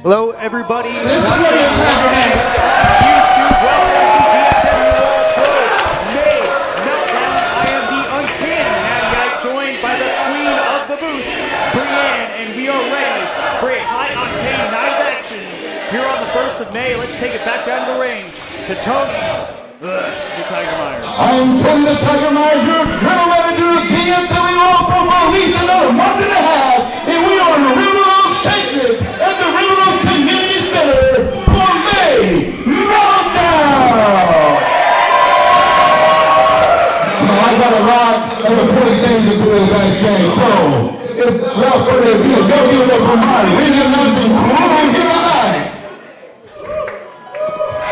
Hello, everybody. This is what it's happening. YouTube, welcome to DFW All-Pro May Meltdown. I am the uncanny Natty, joined by the queen of the booth, Brienne, and we are ready for a high-octane night of action here on the 1st of May. Let's take it back down to the ring to Tony the Tiger Myers. I am Tony the Tiger Myers, your general manager of DFW All-Pro for at least another month and a half, and we are in River Oaks, Texas, at the River Oaks Community Center for May Meltdown. Now, I got a lot of important things to do in tonight's game, so without further ado, go give it up for my ring announcing crew here tonight.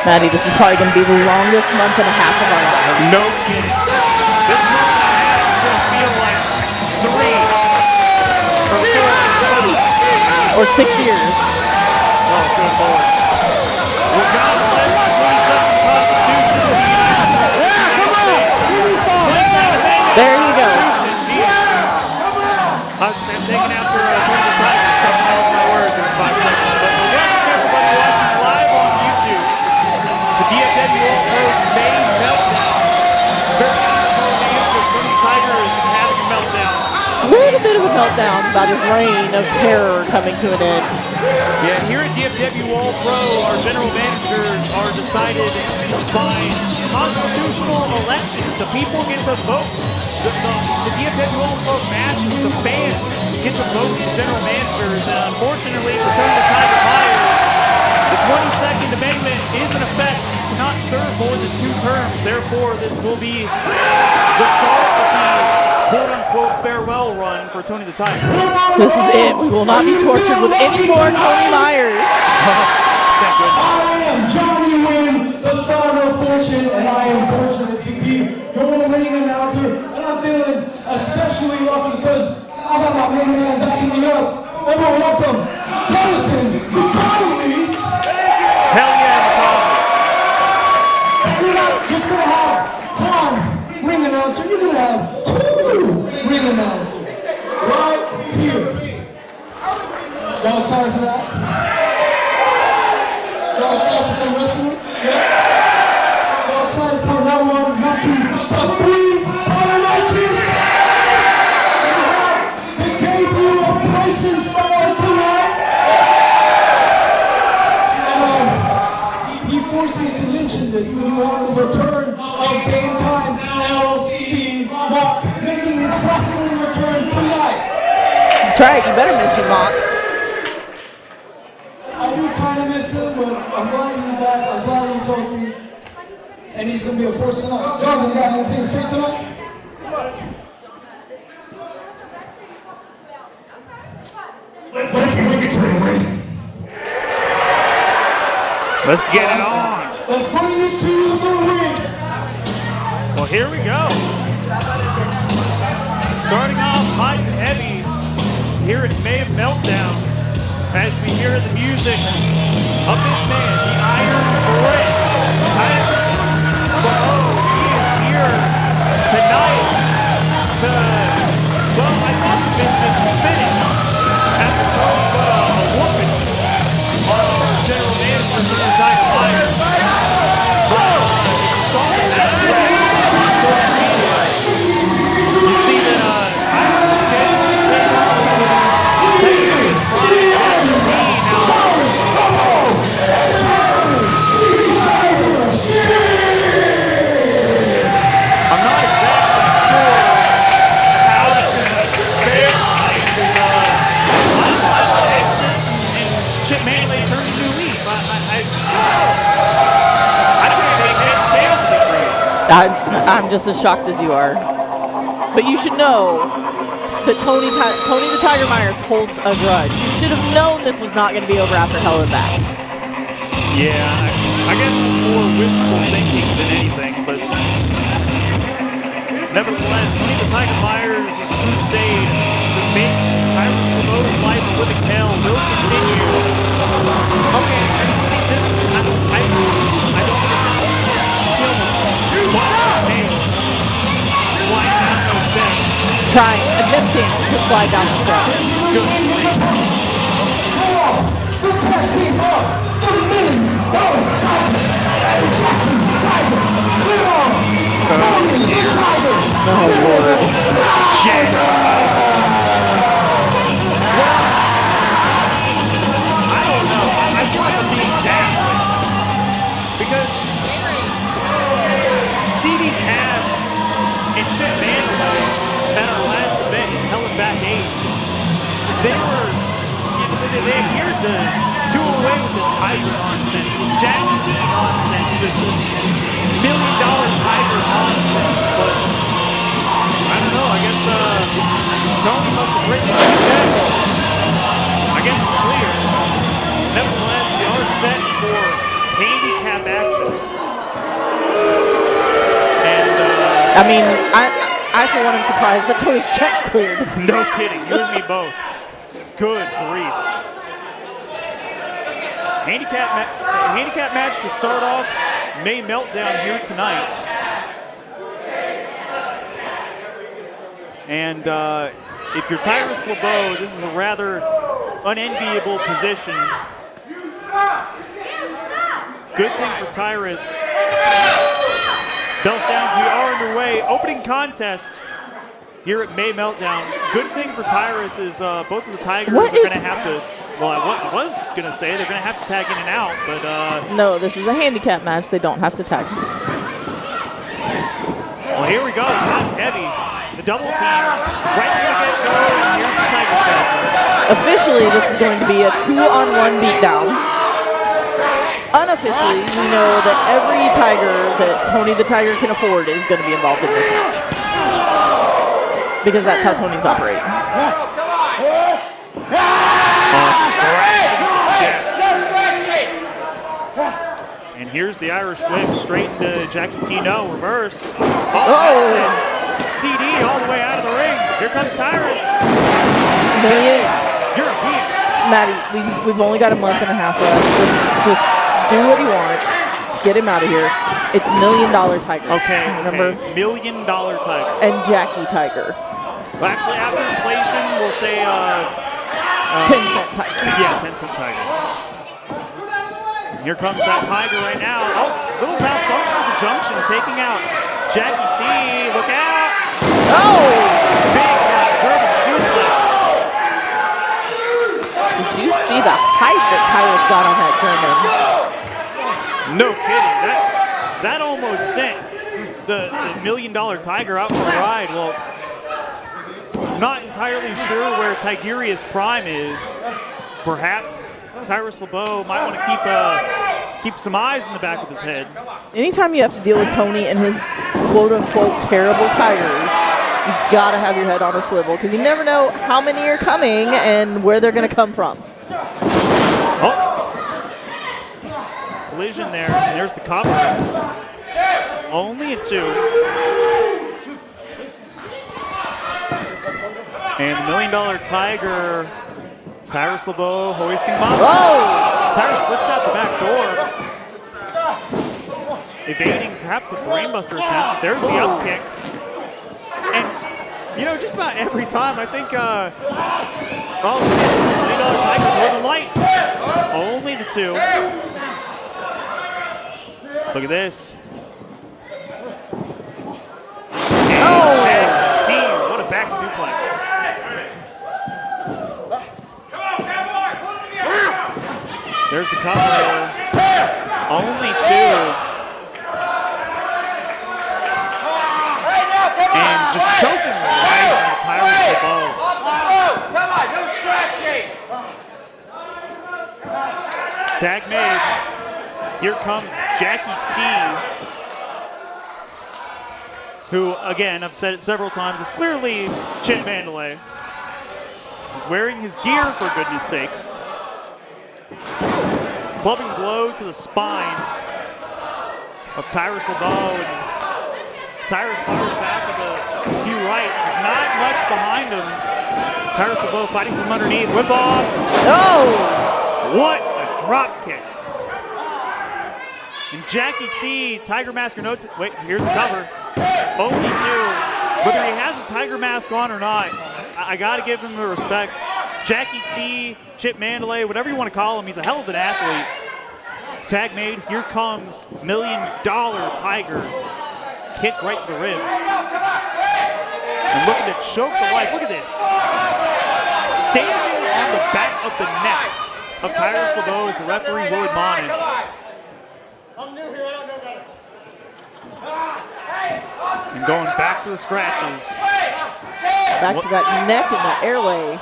Maddie, this is probably going to be the longest month and a half of our lives. No kidding. This month and a half is going to feel like 3 or 4 or 6 years. Oh, good Lord. Well, God bless the 22nd Constitution of the United States. There you go. I'm taking after Tony the Tiger, coming out with my words in 5 seconds. But welcome everybody watching live on YouTube to DFW All-Pro May Meltdown. Very honorable name for Tony the Tiger is having a meltdown. A little bit of a meltdown about his reign of terror coming to an end. Yeah, here at DFW All-Pro, our general managers are decided by constitutional elections. The people get to vote. The DFW All-Pro Masters, the fans, get to vote the general managers. And unfortunately, for Tony the Tiger Myers, the 22nd Amendment is in effect to not serve more than 2 terms. Therefore, this will be the start of the quote-unquote farewell run for Tony the Tiger. This is it. We will not be tortured with any more Tony Myers. Thank goodness. I am Johnny Wynn, the son of fortune, and I am fortunate to be your ring announcer. And I'm feeling especially lucky because I got my main man backing me up. Everyone welcome Jonathan McConnelly. Hell yeah, You're not just going to have one ring announcer, you're going to have 2 ring announcers right here. Y'all excited for that? Y'all excited for some wrestling? Yeah? Y'all excited for not 1, not 2, but 3 title matches? We have the debut of Bryson Star tonight. And he forced me to mention this, but you have the return of Game Time LC Mox making his wrestling return tonight. That's right. You better mention Mox. I do kind of miss him, but I'm glad he's back. I'm glad he's healthy. And he's going to be a force tonight. Jonathan, got anything to say tonight? Let's bring it to the ring. Let's get it on. Let's bring it to the ring. Well, here we go. Starting off hot and heavy here at May Meltdown. As we hear the music of this man, the Iron Brit, Tiger. He is here tonight to, well, I thought the business was finished after throwing a whooping on our general manager for the Tiger Myers. You see that Tiger is taking his pride out of the scene I'm not exactly sure how this is fair. And Chip Manley turned a new leaf. I can't make head tails agree. I'm just as shocked as you are. But you should know that Tony the Tiger Myers holds a grudge. You should have known this was not going to be over after Hell and Back. Yeah, I guess it's more wishful thinking than anything, but nevertheless, Tony the Tiger Myers' crusade to make Tyrus Ramona's life a living hell will continue. Okay, I can see this. I don't feel slide down those steps. Attempting to slide down the steps. The tag team Lord. I don't know. I feel like I'm being dazzled. Because CD Cash and Chip Mandalay at our last event in Hell in Back 8, they adhered to do away with this Tiger nonsense, this Jackie T nonsense, this $1 million Tiger nonsense. But I don't know. I guess Tony must have written the check. I guess it's clear. Nevertheless, we are set for handicap action. And I mean, I for one am surprised that Tony's check's cleared. no kidding, you and me both. Good grief. Handicap match to start off. May Meltdown here tonight. And if you're Tyrus LeBeau, this is a rather unenviable position. Good thing for Tyrus. Bells down, we are underway. Opening contest here at May Meltdown. Good thing for Tyrus is both of the Tigers are going to have to, well, I was going to say they're going to have to tag in and out, but no, this is a handicap match. They don't have to tag. Well, here we go. It's hot and heavy. The double team right from the get-go. Here's the Tiger Step. Officially, this is going to be a 2-on-1 beatdown. Unofficially, we know that every Tiger that Tony the Tiger can afford is going to be involved in this match. Because that's how Tony's operating. And here's the Irish whip straight into Jackie T. No, reverse. CD all the way out of the ring. Here comes Tyrus. European. Maddie, we've only got a month and a half left. Just do what he wants to get him out of here. It's $1 Million Tiger. Okay, remember? $1 Million Tiger. And Jackie Tiger. Well, actually, after inflation, we'll say 10-cent Tiger. Yeah, 10-cent Tiger. And here comes that Tiger right now. Oh, little malfunction at the junction, taking out Jackie T. Look out! Oh! Big German suplex. Did you see the height that Tyrus got on that German? No kidding. That almost sent the $1 Million Tiger out for a ride. Well, I'm not entirely sure where Tigerius Prime is. Perhaps Tyrus LeBeau might want to keep some eyes in the back of his head. Anytime you have to deal with Tony and his quote-unquote terrible Tigers, you've got to have your head on a swivel because you never know how many are coming and where they're going to come from. Oh. Collision there, and there's the cover. Only a 2. And the $1 Million Tiger, Tyrus LeBeau hoisting bomb. Whoa! Tyrus slips out the back door. Evading perhaps a brainbuster attempt. There's the up kick. And, you know, just about every time I think, $1 Million Tiger more the lights. Only the 2. Look at this. And Jackie T, what a back suplex. There's the cover. Only 2. And just choking right on Tyrus LeBeau. Come on, no stretching. Tag made. Here comes Jackie T, who, again, I've said it several times, is clearly Chip Mandalay. He's wearing his gear, for goodness sakes. Clubbing blow to the spine of Tyrus LeBeau, and Tyrus fires back with a few rights. There's not much behind him. Tyrus LeBeau fighting from underneath. Whip off. Oh! What a drop kick. And Jackie T, Tiger Mask or no, wait, here's the cover. Only 2. Whether he has a Tiger Mask on or not, I gotta give him the respect. Jackie T, Chip Mandalay, whatever you want to call him, he's a hell of an athlete. Tag made, here comes $1 Million Tiger. Kick right to the ribs. And looking to choke the life. Look at this. Standing on the back of the neck of Tyrus LeBeau is the referee, Will admonish. I'm new here, I don't know better. And going back to the scratches. Back to that neck and the airway.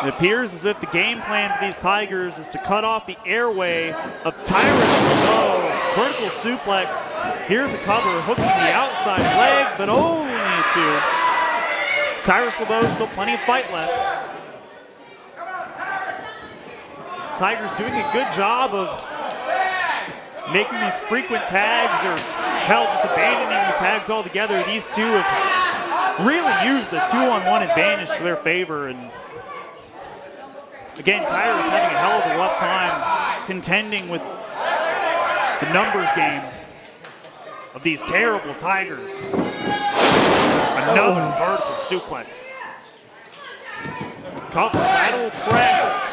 It appears as if the game plan for these Tigers is to cut off the airway of Tyrus LeBeau. Vertical suplex. Here's a cover, hooking the outside leg, but only two. Tyrus LeBeau, still plenty of fight left. Tigers doing a good job of making these frequent tags, or hell, just abandoning the tags altogether. These two have really used the 2-on-1 advantage to their favor. And again, Tyrus having a hell of a rough time contending with the numbers game of these terrible Tigers. Another vertical suplex. Cover, battle press.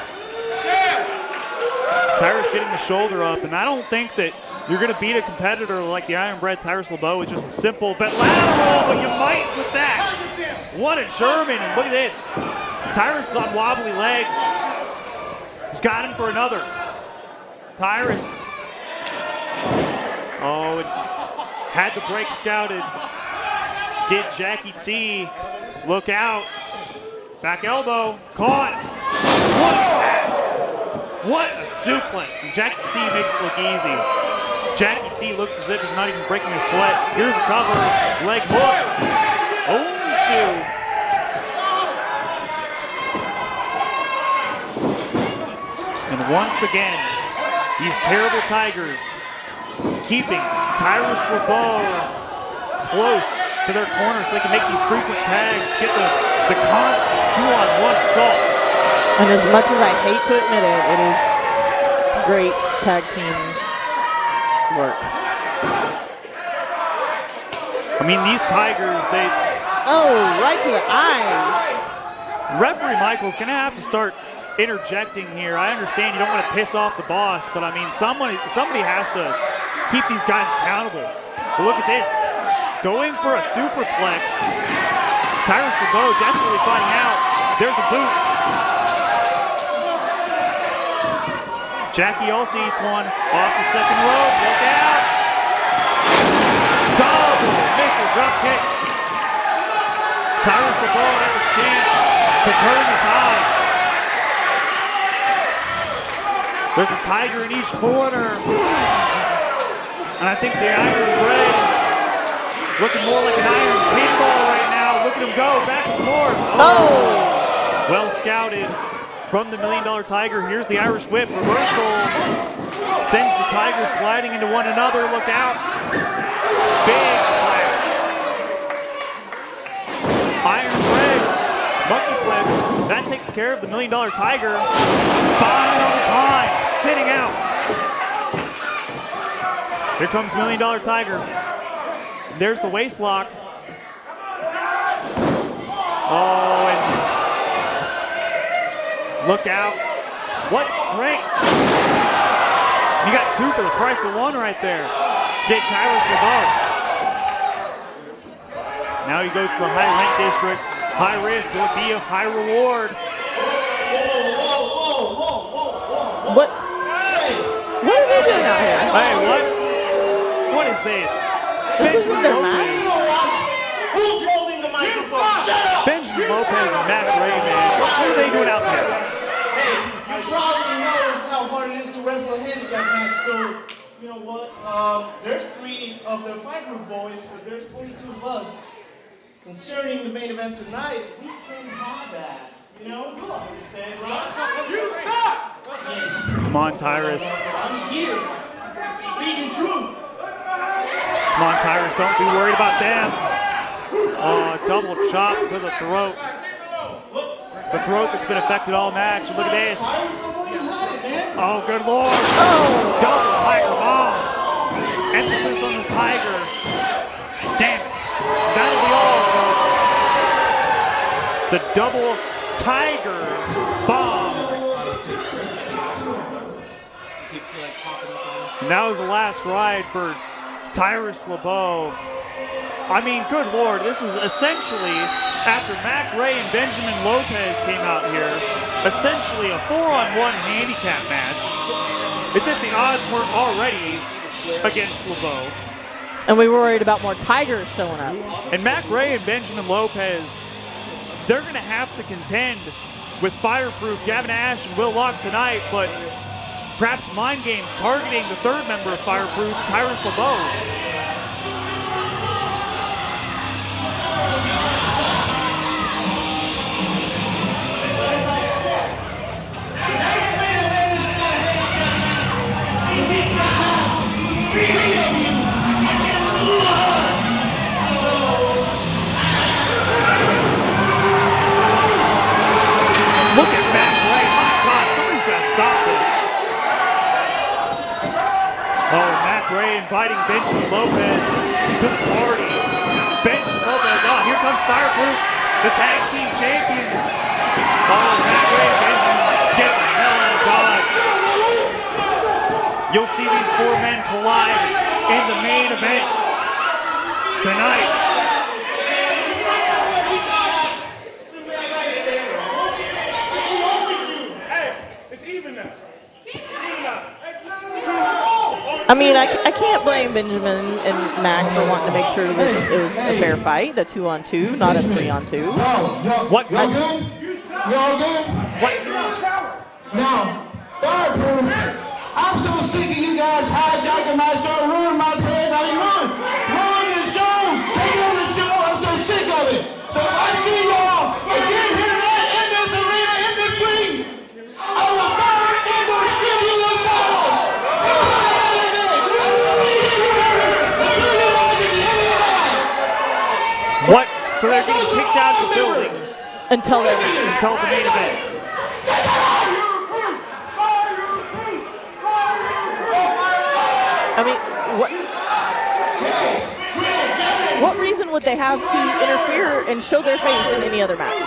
Tyrus getting the shoulder up, and I don't think that you're going to beat a competitor like the Iron Bred Tyrus LeBeau with just a simple lateral, but you might with that. What a German, and look at this. Tyrus is on wobbly legs. He's got him for another. Tyrus. Oh, and had the break scouted. Did Jackie T. Look out. Back elbow. Caught. What a suplex. And Jackie T makes it look easy. Jackie T looks as if he's not even breaking a sweat. Here's a cover. Leg hook. Only two. And once again, these terrible Tigers keeping Tyrus LeBeau close to their corner so they can make these frequent tags, get the constant 2-on-1 assault. And as much as I hate to admit it, it is great tag team work. I mean, these Tigers, they... Oh, right to the eyes. Referee Michael's going to have to start interjecting here. I understand you don't want to piss off the boss, but I mean, somebody has to keep these guys accountable. But look at this. Going for a superplex. Tyrus LeBeau desperately finding out. There's a boot. Jackie also eats one off the second rope. Look out. Double missile drop kick. Tyrus LeBeau has a chance to turn the tide. There's a Tiger in each corner. And I think the Iron Bred is looking more like an iron pinball right now. Look at him go back and forth. Oh! Well scouted from the $1 Million Tiger. Here's the Irish Whip. Reversal sends the Tigers colliding into one another. Look out. Big splash. Iron Bred. Monkey flip. That takes care of the $1 Million Tiger. Spine on the pine. Sitting out. Here comes $1 Million Tiger. There's the waist lock. Oh, and look out. What strength. You got two for the price of one right there. Did Tyrus LeBeau. Now he goes to the high rent district. High risk will be a high reward. What? What are they doing out here? Hey, what? What is this? This isn't their match. Who's holding the microphone? Shut up! Benjamin Lopez and Matt Ray, man. What are they doing out there? Hey, you probably noticed how hard it is to wrestle a handicap match, so you know what? There's 3 of the 5 group boys, but there's 42 of us. Concerning the main event tonight, we can't have that. You know, you'll understand, right? Come on, Tyrus. I'm here, speaking truth. Come on, Tyrus. Don't be worried about them. Oh, double chop to the throat. The throat that's been affected all match. Look at this. Oh, good Lord. Oh, double Tiger bomb. Emphasis on the Tiger. Damn it. That'll be all, folks. The double Tiger bomb. And that was the last ride for Tyrus LeBeau. I mean, good Lord, this was essentially, after Mac Ray and Benjamin Lopez came out here, essentially a 4-on-1 handicap match, as if the odds weren't already against LeBeau. And we were worried about more Tigers showing up. And Mac Ray and Benjamin Lopez, they're going to have to contend with Fireproof, Gavin Ash, and Will Locke tonight, but perhaps mind games targeting the third member of Fireproof, Tyrus LeBeau. Look at Mac Ray. Oh my God, somebody's got to stop this. Oh, Mac Ray inviting Benjamin Lopez to the party. Benjamin Lopez, oh, here comes Fireproof, the tag team champions. Oh, Mac Ray and Benjamin get the hell out of Dodge. You'll see these four men collide in the main event tonight. I mean, I can't blame Benjamin and Mac for wanting to make sure that it was a fair fight, a 2-on-2, not a 3-on-2. What? Y'all good? Y'all good? What? Now, Fireproof, I'm so sick of you guys hijacking my show, ruining my page. I mean, ruin the show, take on the show. I'm so sick of it. So if I see y'all again here tonight in this arena, in this ring, I will fire and go strip you the balls. What? So they're getting kicked out of the building Until they're until the main event. I mean, what reason would they have to interfere and show their face in any other match?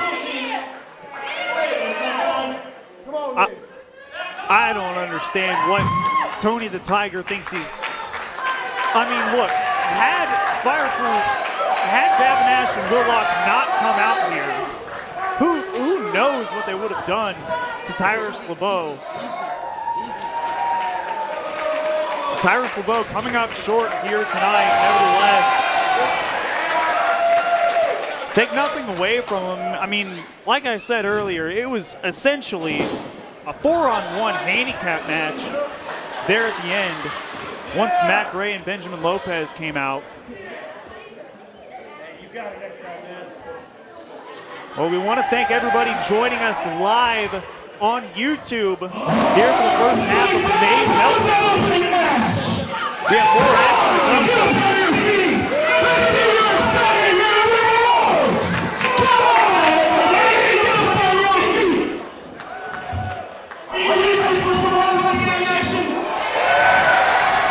I don't understand what Tony the Tiger thinks he's. I mean, look, had Gavin Ash and Will Locke not come out here, who knows what they would have done to Tyrus LeBeau. Tyrus LeBeau coming up short here tonight, nevertheless. Take nothing away from him. I mean, like I said earlier, it was essentially a 4-on-1 handicap match there at the end once Mac Ray and Benjamin Lopez came out. Well, we want to thank everybody joining us live on YouTube here for the first half of today's Meltdown. We have more action to come. Let's see your excited heroes! Come on! Get up on your feet! Are you ready for some more wrestling action?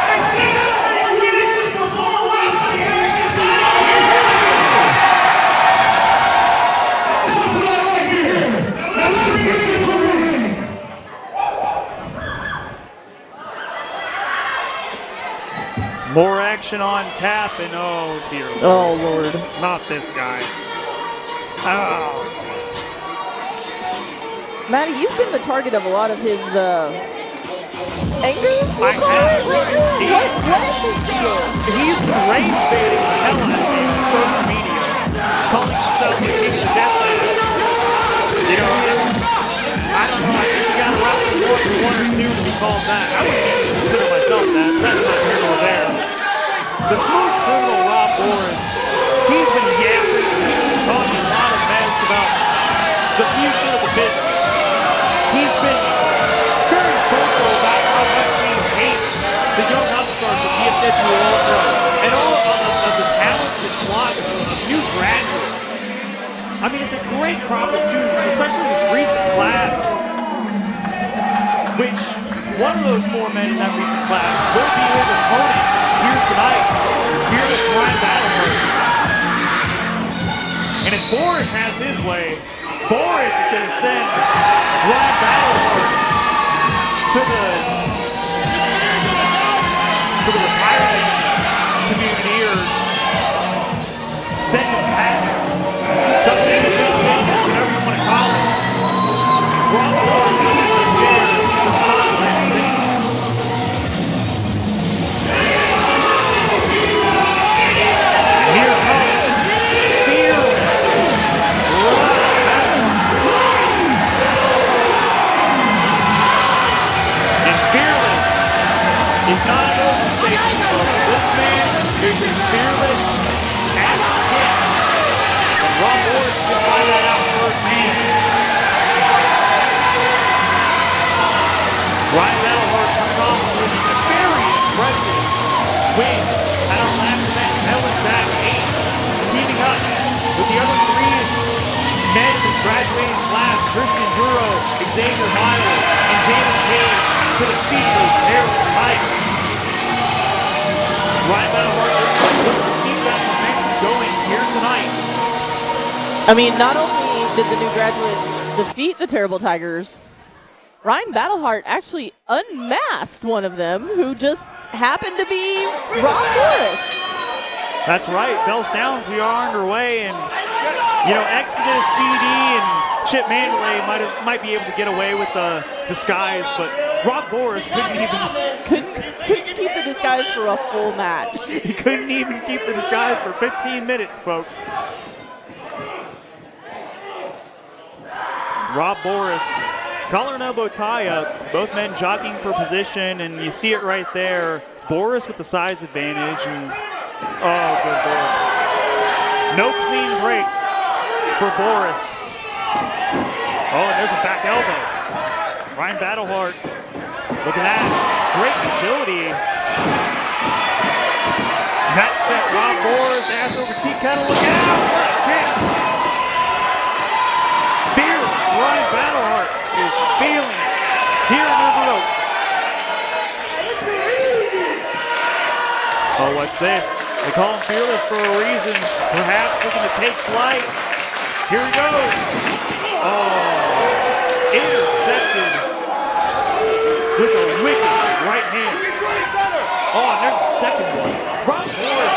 I said, are you ready for some more wrestling action? That's what I like to hear. Now let's get into the ring. More action on tap, and oh dear Lord. Oh, Lord. Not this guy. Oh. Maddie, you've been the target of a lot of his anger? I have. What is this to you? He's rage baiting the hell out of me on social media, calling himself the king of the death match. You know, I don't know, I guess you gotta wrestle more than 1 or 2 to be called that. I wouldn't even consider myself that. That's not here nor there. The smooth criminal Rob Morris, he's been yapping, he's been talking a lot of mess about the future of the business. He's been very vocal about how much he hates the young upstarts of DFW All-Pro and all of the talented flock of new graduates. I mean, it's a great crop of students, especially this recent class, which one of those 4 men in that recent class will be his opponent here tonight, Fearless Ryan Battleberg. And if Boris has his way, Boris is going to send Ryan Battleberg to the retirement community, or is not an overstatement, folks. This man is as fearless as it gets. And Rob Morris can find that out firsthand. Ryan Battleheart coming off with a very impressive win at our last event, Helen Back 8, teaming up with the other 3 men in his graduating class, Christian Duro, Xavier Miles, and James Cage, to defeat those terrible Tigers. Ryan Battleheart looks to keep that momentum going here tonight. I mean, not only did the new graduates defeat the terrible Tigers, Ryan Battleheart actually unmasked one of them, who just happened to be Rob Morris. That's right. Bell sounds, we are underway, and Exodus, CD, and Chip Mandalay might be able to get away with the disguise, but Rob Morris couldn't keep the disguise for a full match. He couldn't even keep the disguise for 15 minutes, folks. Rob Morris, collar and elbow tie-up, both men jockeying for position, and you see it right there. Boris with the size advantage, and oh, good Lord. No clean break for Boris. Oh, and there's a back elbow. Ryan Battleheart, look at that. Great agility. That set Rob Boris ass over tea kettle. Look out! What a kick! Fearless Ryan Battleheart is feeling it here in River Oaks. Oh, what's this? They call him fearless for a reason. Perhaps looking to take flight. Here he goes. Oh, intercepted with a wicked right hand. Oh, and there's a second one. Rob Morris,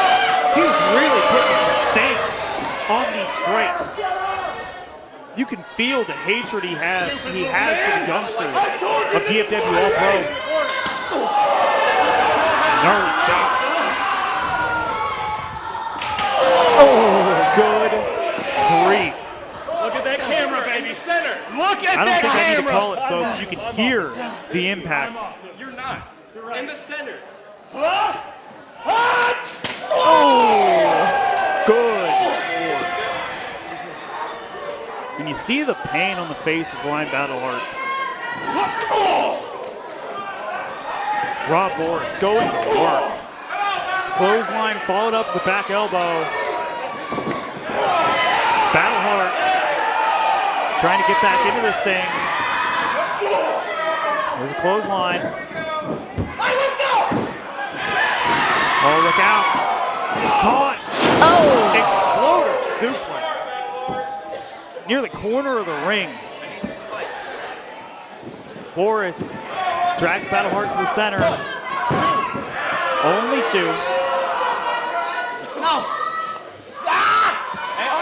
he's really putting some stamp on these strikes. You can feel the hatred he has for the youngsters of DFW All-Pro. Gnarly shot. Oh, good grief. Look at that camera, baby. Center. Look at I don't that think I need to camera. call it, folks. You can hear the impact. You're not. In the center. Oh, good Lord. And you see the pain on the face of Ryan Battleheart. Rob Morris going to work. Clothesline followed up with the back elbow. Battleheart trying to get back into this thing. There's a clothesline. Oh, look out. Caught. Oh. Exploder suplex. Near the corner of the ring. Boris drags Battleheart to the center. Only 2.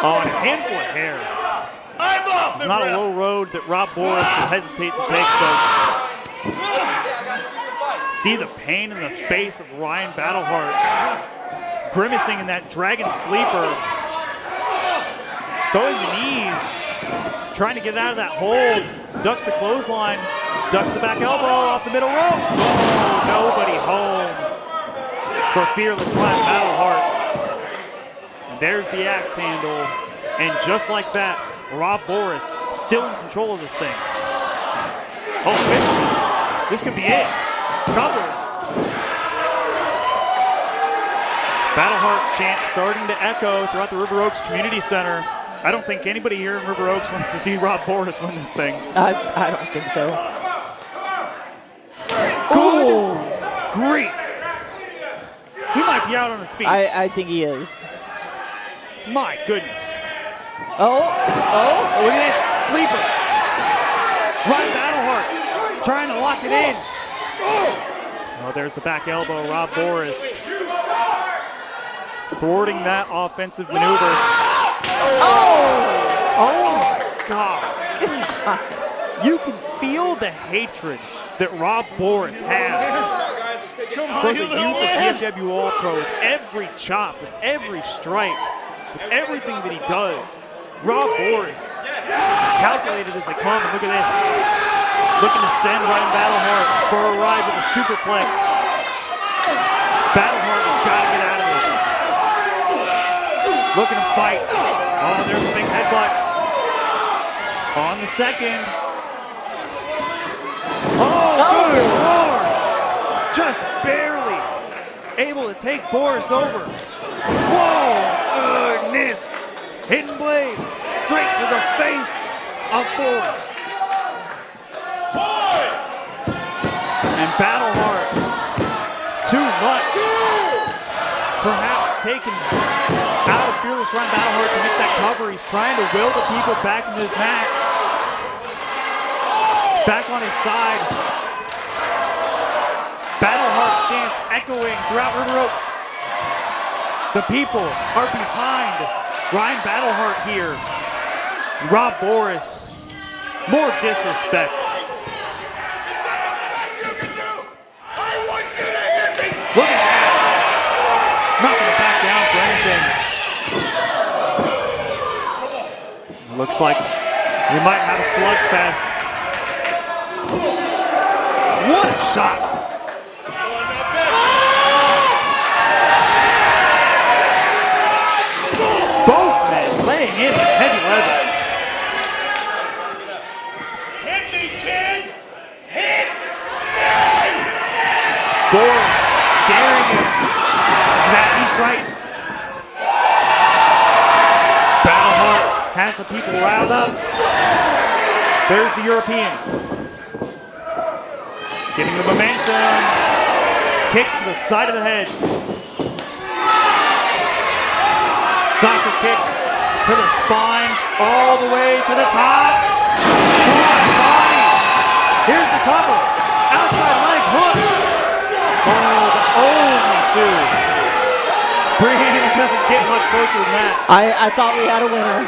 Oh, and a handful of hair. It's not a low road that Rob Boris will hesitate to take, folks. See the pain in the face of Ryan Battleheart. Grimacing in that dragon sleeper. Throwing the knees. Trying to get out of that hold. Ducks the clothesline. Ducks the back elbow off the middle rope. Oh, nobody home for fearless Ryan Battleheart. And there's the axe handle. And just like that, Rob Boris still in control of this thing. Oh, this could be it. Cover. Battleheart chant starting to echo throughout the River Oaks Community Center. I don't think anybody here in River Oaks wants to see Rob Boris win this thing. I don't think so. Good grief. He might be out on his feet. I think he is. My goodness. Oh, look at this. Sleeper. Ryan Battleheart trying to lock it in. Oh, there's the back elbow. Rob Boris thwarting that offensive maneuver. Oh my God. You can feel the hatred that Rob Boris has for the youth of DFW All-Pro. With every chop, with every strike, with everything that he does, Rob Boris is calculated as they come. And look at this. Looking to send Ryan Battleheart for a ride with a superplex. Battleheart has got to get out of this. Looking to fight. Oh, there's a big headbutt. On the second. Oh, good Lord. Just barely able to take Boris over. Whoa, goodness. Hidden blade straight to the face of Boris. And Battleheart, too much. Perhaps taken out of Fearless Ryan Battleheart to make that cover. He's trying to will the people back into this match. Back on his side. Battleheart chants echoing throughout River Oaks. The people are behind Ryan Battleheart here. Rob Boris, more disrespect. Look at that. Not going to back down for anything. Looks like we might have a slugfest. What a shot. Both men laying in heavy leather. Hit me, kid! Hit me! Boris daring him. That he's right. Battleheart has the people riled up. There's the European. Getting the momentum. Kick to the side of the head. Soccer kick to the spine. All the way to the top. Cross body. Here's the cover. Outside leg hook. Oh, the only two. Brian doesn't get much closer than that. I thought we had a winner.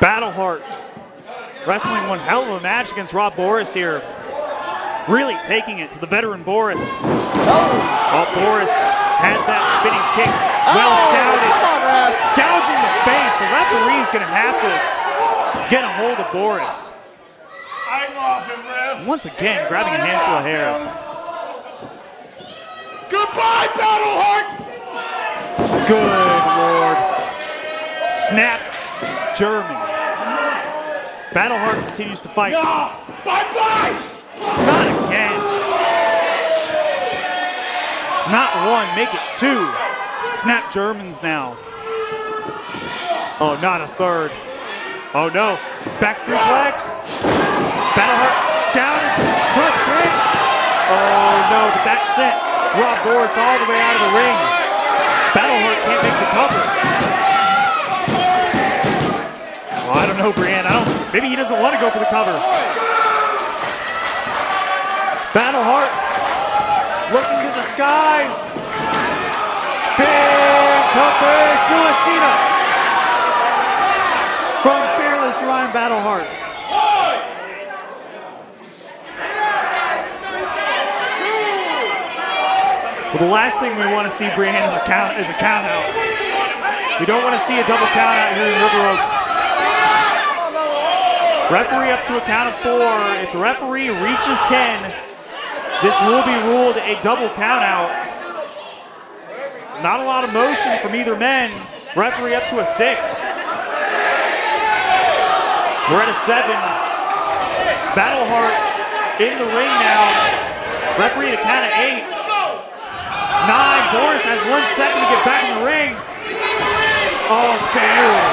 Battleheart wrestling one hell of a match against Rob Boris here. Really taking it to the veteran Boris. Oh, Boris had that spinning kick. Well scouted. Come on, ref. Gouging the face. The referee's going to have to get a hold of Boris. I'm off him, ref. Once again, grabbing a handful of hair. Goodbye, Battleheart! Good Lord. Snap German. Battleheart continues to fight. No! Bye-bye! Not again. Not one, make it two. Snap Germans now. Oh, not a third. Oh no, back suplex. Battleheart scouted, plus kick. Oh no, but that sent Rob Boris all the way out of the ring. Battleheart can't make the cover. Well, I don't know, Brienne. Maybe he doesn't want to go for the cover. Battleheart looking to the skies. Big Tope Suicida from Fearless Ryan Battleheart. Well, the last thing we want to see, Brienne, is a count out. We don't want to see a double count out here in River Oaks. Referee up to a count of 4. If the referee reaches 10, this will be ruled a double count out. Not a lot of motion from either men. Referee up to a 6. We're at a 7. Battleheart in the ring now. Referee at a count of 8. 9. Boris has 1 second to get back in the ring. Oh, barely.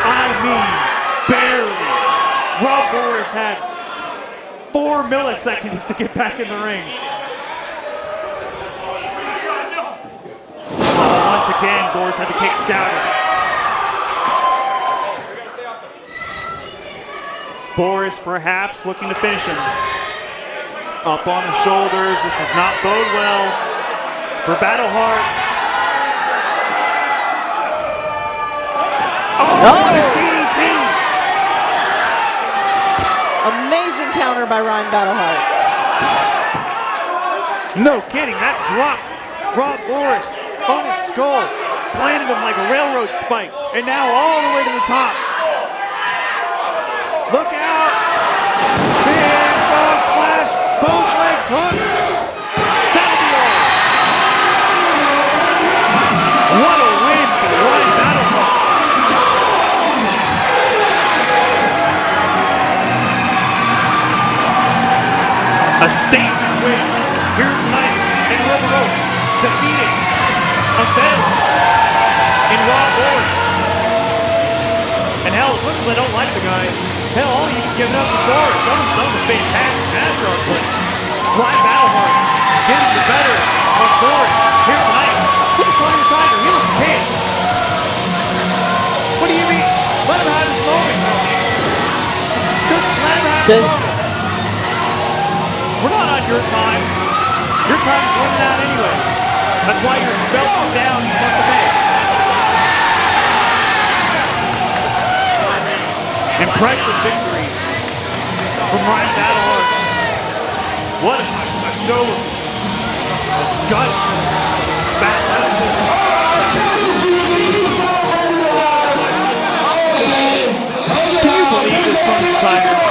I mean, barely. Rob Boris had 4 milliseconds to get back in the ring. Once again, Boris had the kick scouted. Boris perhaps looking to finish him. Up on the shoulders. This does not bode well for Battleheart. Oh, what a DDT! Amazing counter by Ryan Battleheart. No kidding, that drop. Rob Boris on his skull, planted him like a railroad spike, and now all the way to the top. Look out! Big frog splash, both legs hook. That'll be all. What a win for Ryan Battleheart. A statement win here tonight in River Oaks, defeating a vet in Raw Boys. And hell, as much as I don't like the guy, hell, all you can give it up to Boris. That was a fantastic match, but Ryan Battleheart getting the better of Boris here tonight. Look at Tony the Tiger, he looks pissed. What do you mean? Let him have his moment, Tony. Let him have his moment. We're not on your time. Your time's running out anyway. That's why you're belting down you want to make. Impressive victory from Ryan Battleheart. What a show of guts. Can you believe this, Tony the Tiger?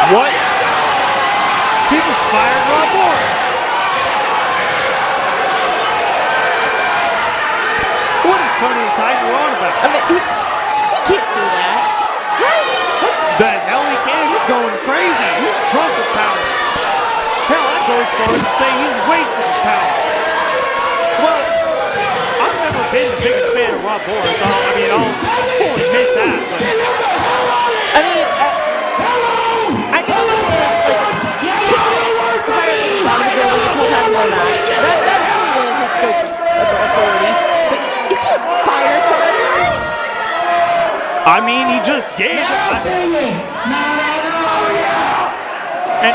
What? He just fired Rob Boris. What is Tony the Tiger on about? I mean, he can't do that. The hell he can. He's going crazy. He's drunk with power. Hell, I'd go as far as to say he's wasted his power. Well, I've never been the biggest fan of Rob Boris. I'll fully admit that. But I mean, I can understand, that's within his scope of authority. But you can't fire somebody. I mean, he just did. And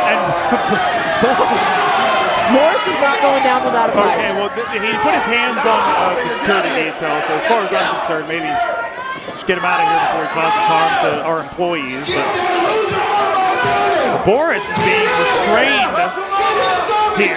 Morris is not going down without a fight. okay, well, he put his hands on the security detail, so as far as I'm concerned, maybe just get him out of here before he causes harm to our employees. But Boris is being restrained here.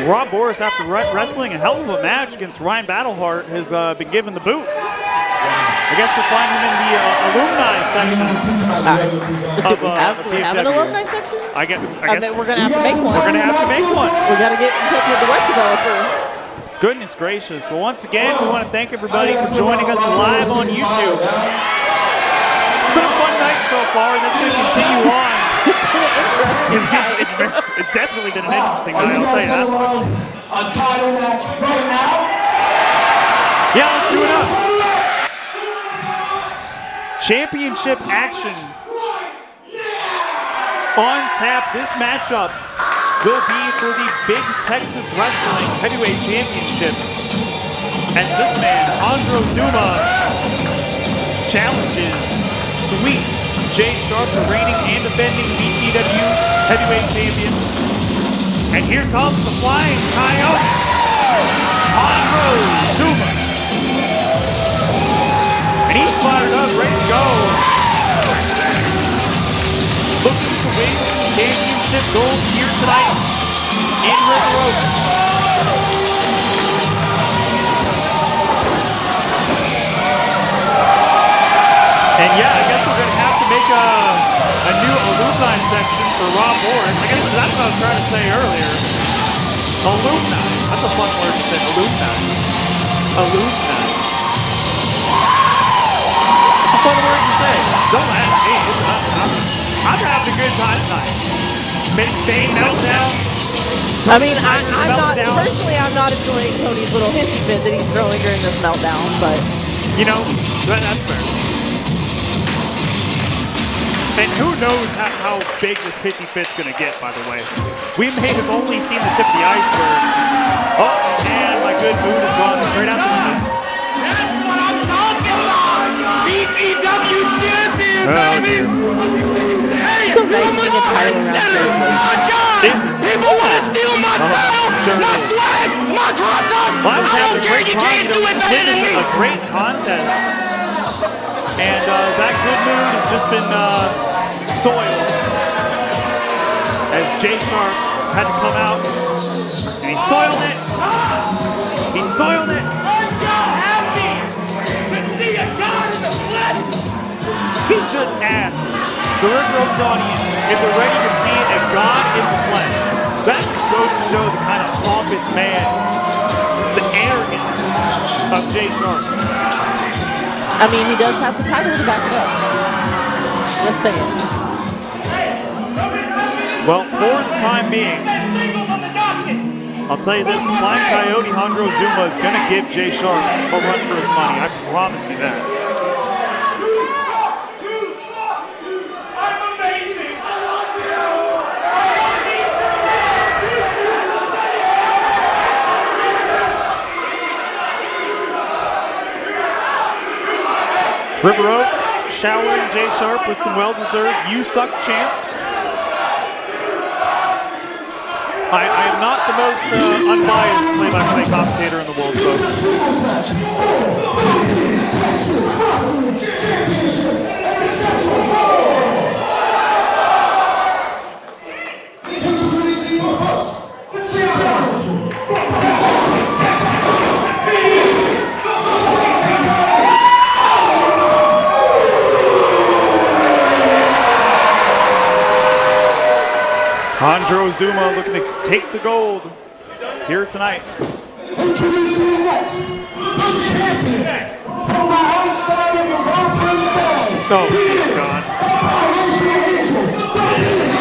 Rob Boris, after wrestling a hell of a match against Ryan Battleheart, has been given the boot. I guess you'll find him in the alumni section Do we have an alumni section? I guess We're going to have to make one. we're going to have to make one. We got to get in touch with the web developer. Goodness gracious. Well, once again, we want to thank everybody for joining us live on YouTube. It's been a fun night so far, and that's going to continue on. It's definitely been an interesting night, I'll tell you that much. A title match right now? Yeah, let's do it up. Championship action on tap. This matchup will be for the Big Texas Wrestling Heavyweight Championship, as this man, Andro Zuma, challenges Sweet Jay Sharp, the reigning and defending BTW Heavyweight Champion. And here comes the Flying Coyote, Andro Zuma. And he's fired up, ready to go. Looking to win some championship gold here tonight in River Oaks. And yeah, I guess we're going to have to make a new alumni section for Rob Boris. I guess that's what I was trying to say earlier. Alumni. That's a fun word to say. Alumni. Alumni. It's a fun word to say. Don't ask me. I'm having a good time tonight. Bane Meltdown. I mean, I'm not enjoying Tony's little hissy fit that he's throwing during this meltdown, but you know, that's fair. And who knows how big this hissy fit's gonna get, by the way. We may have only seen the tip of the iceberg. Oh, and my good mood is gone straight out the window. That's what I'm talking about! BTW champion, baby! so recognizing a title around here. People want to steal my style, my swag, my drop tops. Well, I was I having don't a care, great you time. can't do it This better than is me. a great contest. And that good mood has just been soiled as Jay Sharp had to come out and he soiled it. He soiled it. I'm so happy to see a God in the flesh. He just asked the Red Ropes audience if they're ready to see a God in the flesh. That goes to show the kind of pompous man, the arrogance of Jay Sharp. I mean, he does have the title to back it up. Just saying. Well, for the time being, I'll tell you this, the Flying Coyote Hondro Zuma is going to give Jay Sharp a run for his money. I promise you that. I'm amazing. River Oaks showering Jay Sharp with some well-deserved "You Suck" chants. I am not the most unbiased play-by-play commentator in the world, It's a folks. singles match for the Texas Wrestling Championship and Schedule 4. Introducing you first, the challenger from Texas, Hondro Zuma looking to take the gold here tonight. Introducing next, the champion from the outside of the reference bag. Oh, He is God. Operation Angel, the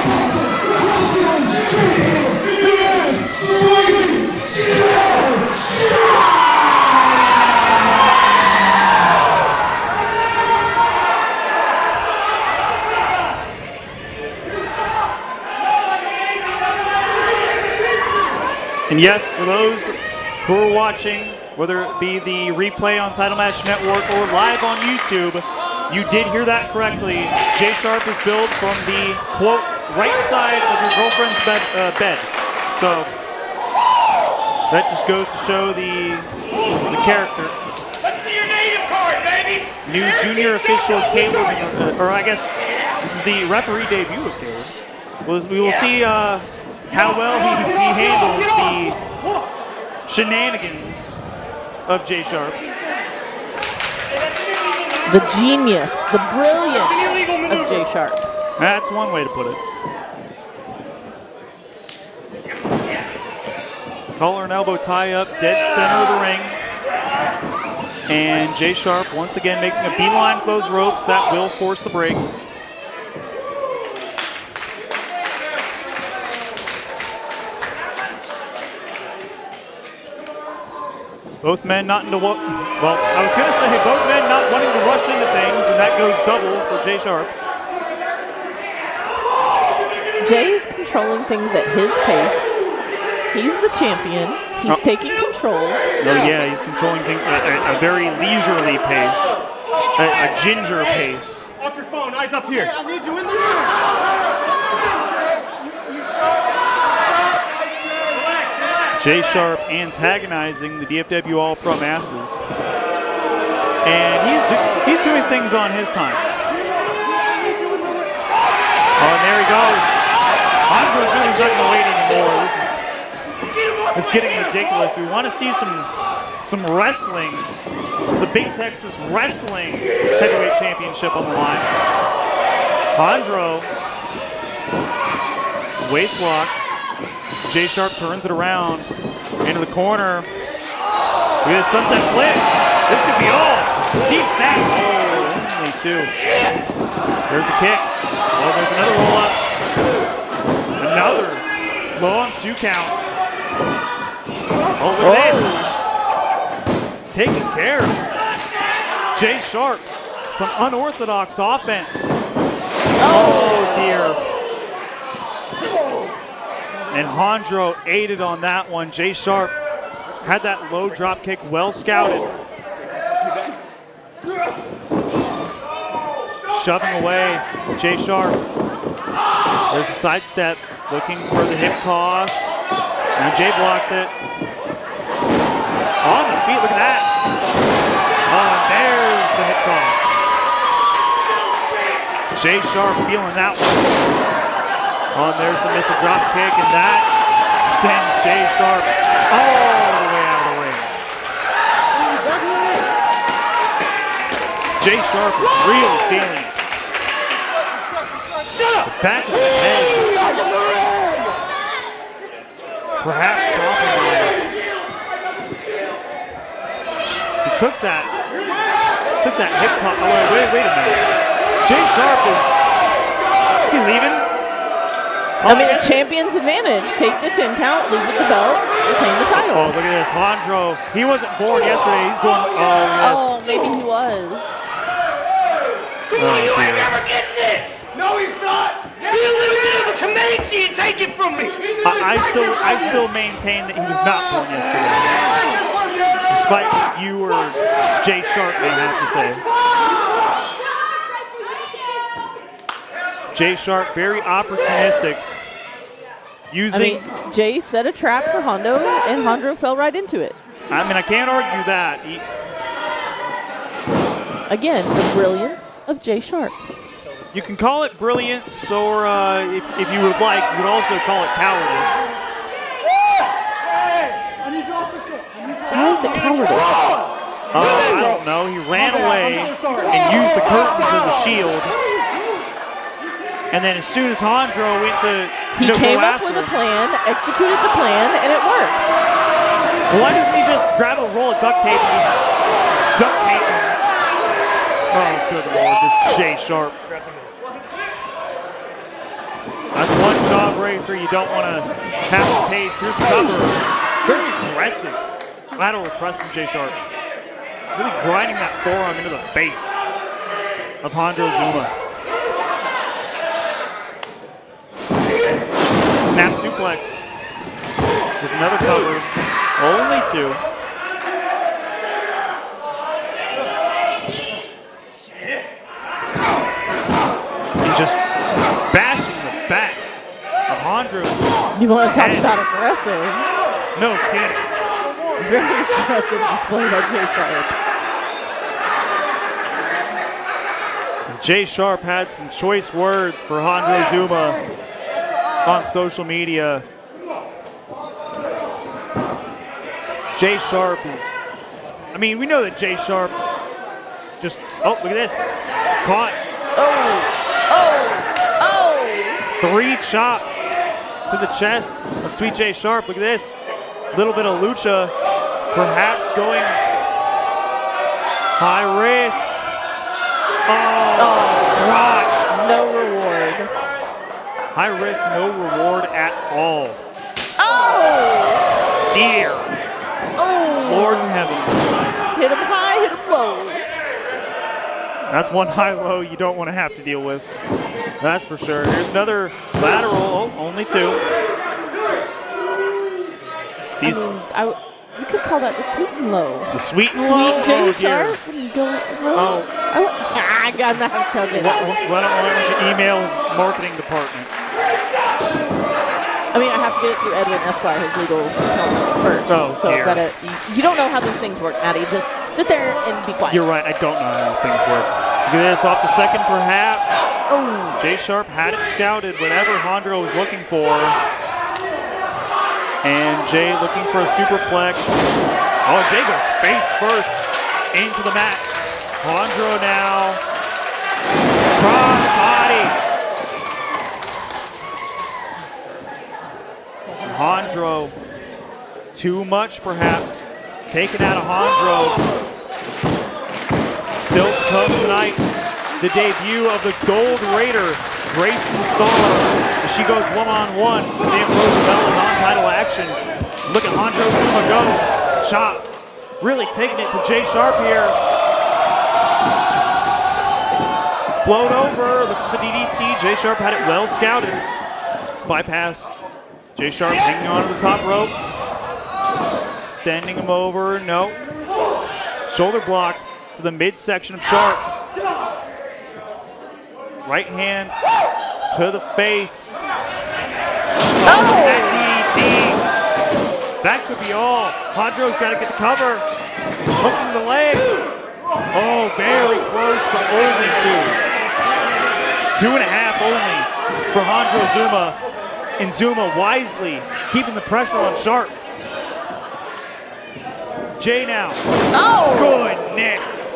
Texas Wrestling Champion. He is Sweet Jay Sharp. And yes, for those who are watching, whether it be the replay on Title Match Network or live on YouTube, you did hear that correctly. Jay Sharp is billed from the, quote, right side of your girlfriend's bed. So that just goes to show the character. Let's see your native card, baby. New junior official Caleb, or I guess this is the referee debut of Caleb. We will see how well he handles the shenanigans of Jay Sharp. The genius, the brilliance of Jay Sharp. That's one way to put it. Collar and elbow tie up, dead center of the ring. And Jay Sharp once again making a beeline for those ropes. That will force the break. Both men not into what? Well, I was going to say both men not wanting to rush into things, and that goes double for Jay Sharp. Jay's controlling things at his pace. He's the champion. He's taking control. Oh yeah, he's controlling things at a very leisurely pace, a ginger pace. Off your phone, eyes up here. I need you in Jay Sharp antagonizing the DFW All-Pro masses. And he's doing things on his time. Oh, and there he goes. Hondro Zuma's not going to wait anymore. This is getting ridiculous. We want to see some wrestling. It's the Big Texas Wrestling Heavyweight Championship on the line. Hondro, waist lock. Jay Sharp turns it around into the corner. Look at this sunset flip. This could be all. Deep snap. Oh, only two. There's the kick. Oh, there's another roll up. Another. Low on 2 count. Oh, look at this. Taking care of Jay Sharp. Some unorthodox offense. Oh, dear. And Hondro aided on that one. Jay Sharp had that low drop kick well scouted. Shoving away Jay Sharp. There's a sidestep, looking for the hip toss. And Jay blocks it. On the feet, look at that. Oh, and there's the hip toss. Jay Sharp feeling that one. Oh, and there's the missile drop kick, and that sends Jay Sharp all the way out of the ring. Jay Sharp is really feeling it. The back of the head. Perhaps compromised. He took that hip toss. Oh, wait a minute. Jay Sharp is he leaving? I mean, a champion's advantage. Take the 10 count, leave with the belt, retain the title. Oh, look at this. Hondro, he wasn't born yesterday. He's going, oh, yes. Oh, maybe he was. Come on, you ain't never getting this! No, he's not! Be a little bit of a Comanche and take it from me! I still maintain that he was not born yesterday. Despite what you or Jay Sharp may have to say. Jay Sharp, very opportunistic. Using. I mean, Jay set a trap for Hondo, and Hondo fell right into it. I mean, I can't argue that. Again, the brilliance of Jay Sharp. You can call it brilliance, or if you would like, you could also call it cowardice. How is it cowardice? I don't know. He ran away and used the curtains as a shield. And then as soon as Hondro went to He came up with a plan, executed the plan, and it worked. Why doesn't he just grab a roll of duct tape and just duct tape him? Oh, good Lord, this Jay Sharp. That's one jawbreaker you don't want to have to taste. Here's the cover. Very aggressive. Lateral press from Jay Sharp. Really grinding that forearm into the face of Hondro Zuma. Snap suplex. There's another cover. Only two. And just bashing the back of Hondro. You want to talk about aggressive? No kidding. Very aggressive display by Jay Sharp. Jay Sharp had some choice words for Hondro Zuma on social media. Jay Sharp is, I mean, we know that Jay Sharp just, oh, look at this. Caught. Three chops to the chest of Sweet Jay Sharp. Look at this. A little bit of lucha, perhaps going high risk. Oh, gosh. No reward. High risk, no reward at all. Oh! Dear. Oh! Lord in heaven. Hit him high, hit him low. That's one high-low you don't want to have to deal with. That's for sure. Here's another lateral. Oh, only two. These, we could call that the sweet and low. the sweet and low. Sweet Jay Oh, dear. Sharp. Wouldn't go low. Oh. I got nothing to tell you that one. Why don't you email his marketing department? I mean, I have to get it through Edwin Esquire, his legal counsel first. Oh, so dear. You don't know how these things work, Maddie. Just sit there and be quiet. You're right. I don't know how these things work. Look at this. Off the second, perhaps. Oh. Jay Sharp had it scouted, whatever Hondro was looking for. And Jay looking for a superplex. Oh, Jay goes face first into the mat. Hondro now. Cross body. Hondro. Too much, perhaps. Taken out of Hondro. Still to come tonight, the debut of the Gold Raider, Grayson Starr, as she goes one-on-one with Ambrose Bell in non-title action. Look at Hondro Zuma go. Chop. Really taking it to Jay Sharp here. Float over. Look at the DDT. Jay Sharp had it well scouted. Bypass. Jay Sharp hanging on to the top rope. Sending him over. No. Shoulder block to the midsection of Sharp. Right hand to the face. Oh! That DDT. That could be all. Hondro's got to get the cover. Hooking the leg. Oh, very close, but only 2. 2.5 only for Hondro Zuma. And Zuma wisely keeping the pressure on Sharp. Jay now. Oh! Goodness.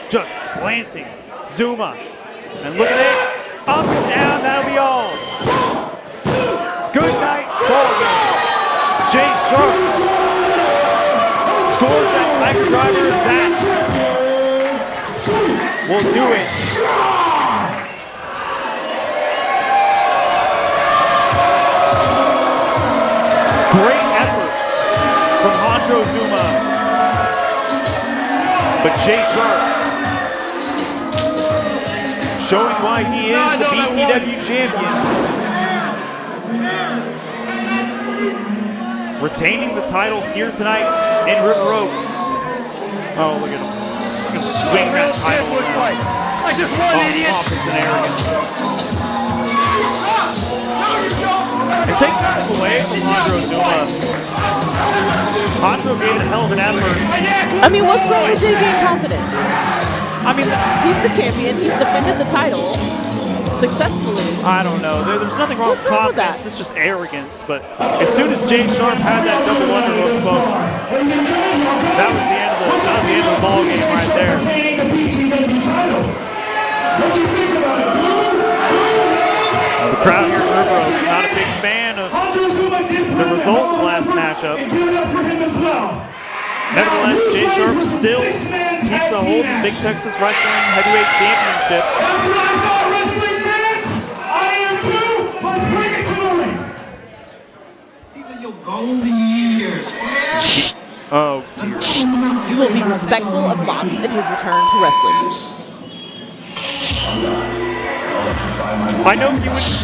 Just planting Zuma. And look at this. Up and down, that'll be all. Good night, Colgan. Jay Sharp scores that Tiger Driver. That will do it. Great effort from Hondro Zuma. But Jay Sharp showing why he is the BTW champion. Retaining the title here tonight in River Oaks. Oh, look at him. Look at him swing that title. I just won, idiot. Pompous and arrogant. And take that away from Hondro Zuma. Hondro gave it a hell of an effort. I mean, what's wrong with Jay being confident? I mean, He's the champion. He's defended the title successfully. I don't know. There's nothing wrong with What's wrong with confidence. that? It's just arrogance. But as soon as Jay Sharp had that double underhook, folks, that was the end of the ball game right there. The crowd here at River Oaks not a big fan of the result of the last matchup. Nevertheless, Jay Sharp still keeps a hold of the Big Texas Wrestling Heavyweight Championship. That's what I thought, wrestling fans! I am too! Let's bring it to the ring! These are your golden years. Oh, dear. You will be respectful of Mox in his return to wrestling. I know you would.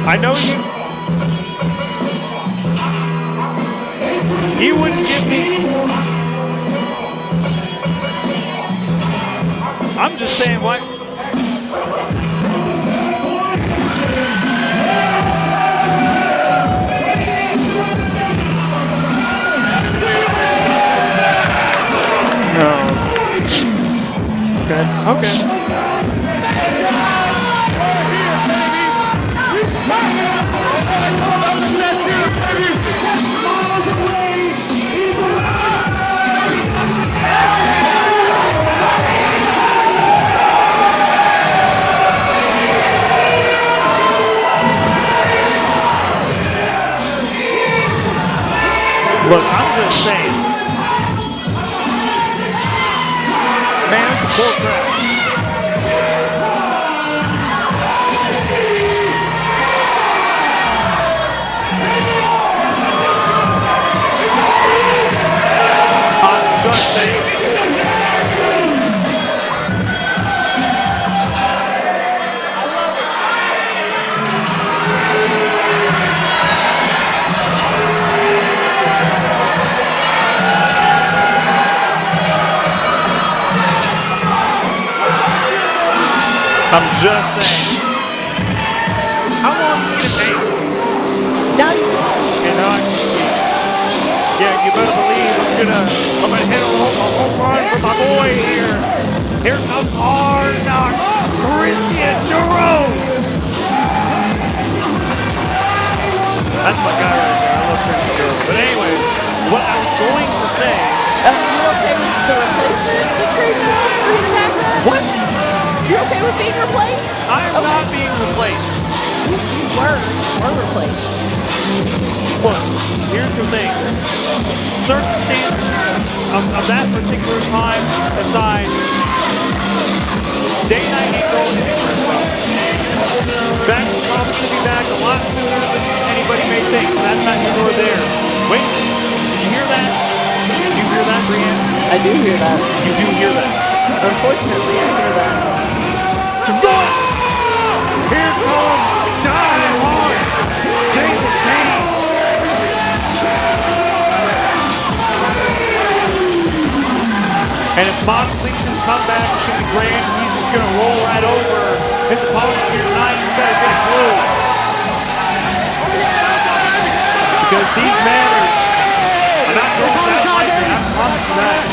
I know you wouldn't give me. I'm just saying, why? No. Okay. Look, I'm just saying. Man, it's a poor crowd. I'm just saying. I'm just saying. How long is it going to take? Now you can speak. And now I can speak. Yeah, you better believe I'm gonna hit a home run for my boy here. Here comes Hard Knock, Christian Jerome. That's my guy right there. I love Christian Jerome. But anyway, what I was going to say. You okay with the replacement of Green Attacker? What? You okay with being replaced? I am not being replaced. You were replaced. Look, here's the thing. Circumstances of that particular time aside, Day and Night ain't going anywhere. Back will probably be back a lot sooner than anybody may think. That's not here nor there. Wait, did you hear that? Did you hear that, Brianne? I do hear that. You do hear that. Unfortunately, I hear that. So, here comes Die Hard, Jacob Payne. And if Mox thinks his comeback is going to be grand, he's just going to roll right over his opponent here tonight. You better get a clue. Because these men are not going down lightly. I promise you that.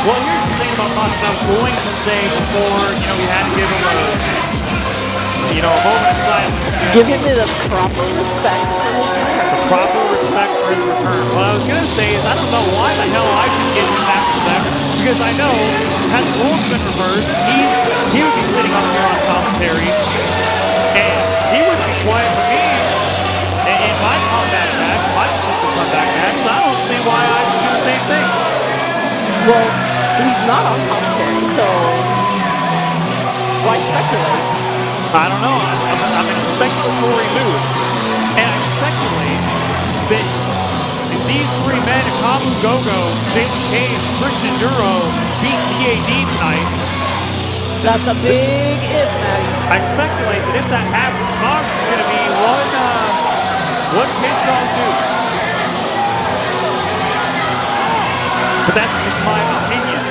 Well, here's the thing about Mox. I was going to say before, we had to give him a moment of silence. Give him the proper respect for his return. The proper respect for his return. What I was going to say is I don't know why the hell I should give him that respect, because I know had the rules been reversed, he would be sitting up here on commentary, and he would be quiet for me in my comeback match, my potential comeback match, so I don't see why I should do the same thing. Well, he's not on commentary, so why speculate? I don't know. I'm in a speculatory mood. And I speculate that if these three men, Akamu Gogo, Jalen Cage, and Christian Duro, beat DAD tonight, that's a big if, Maddie. I speculate that if that happens, Mox is going to be one pissed off dude. But that's just my opinion.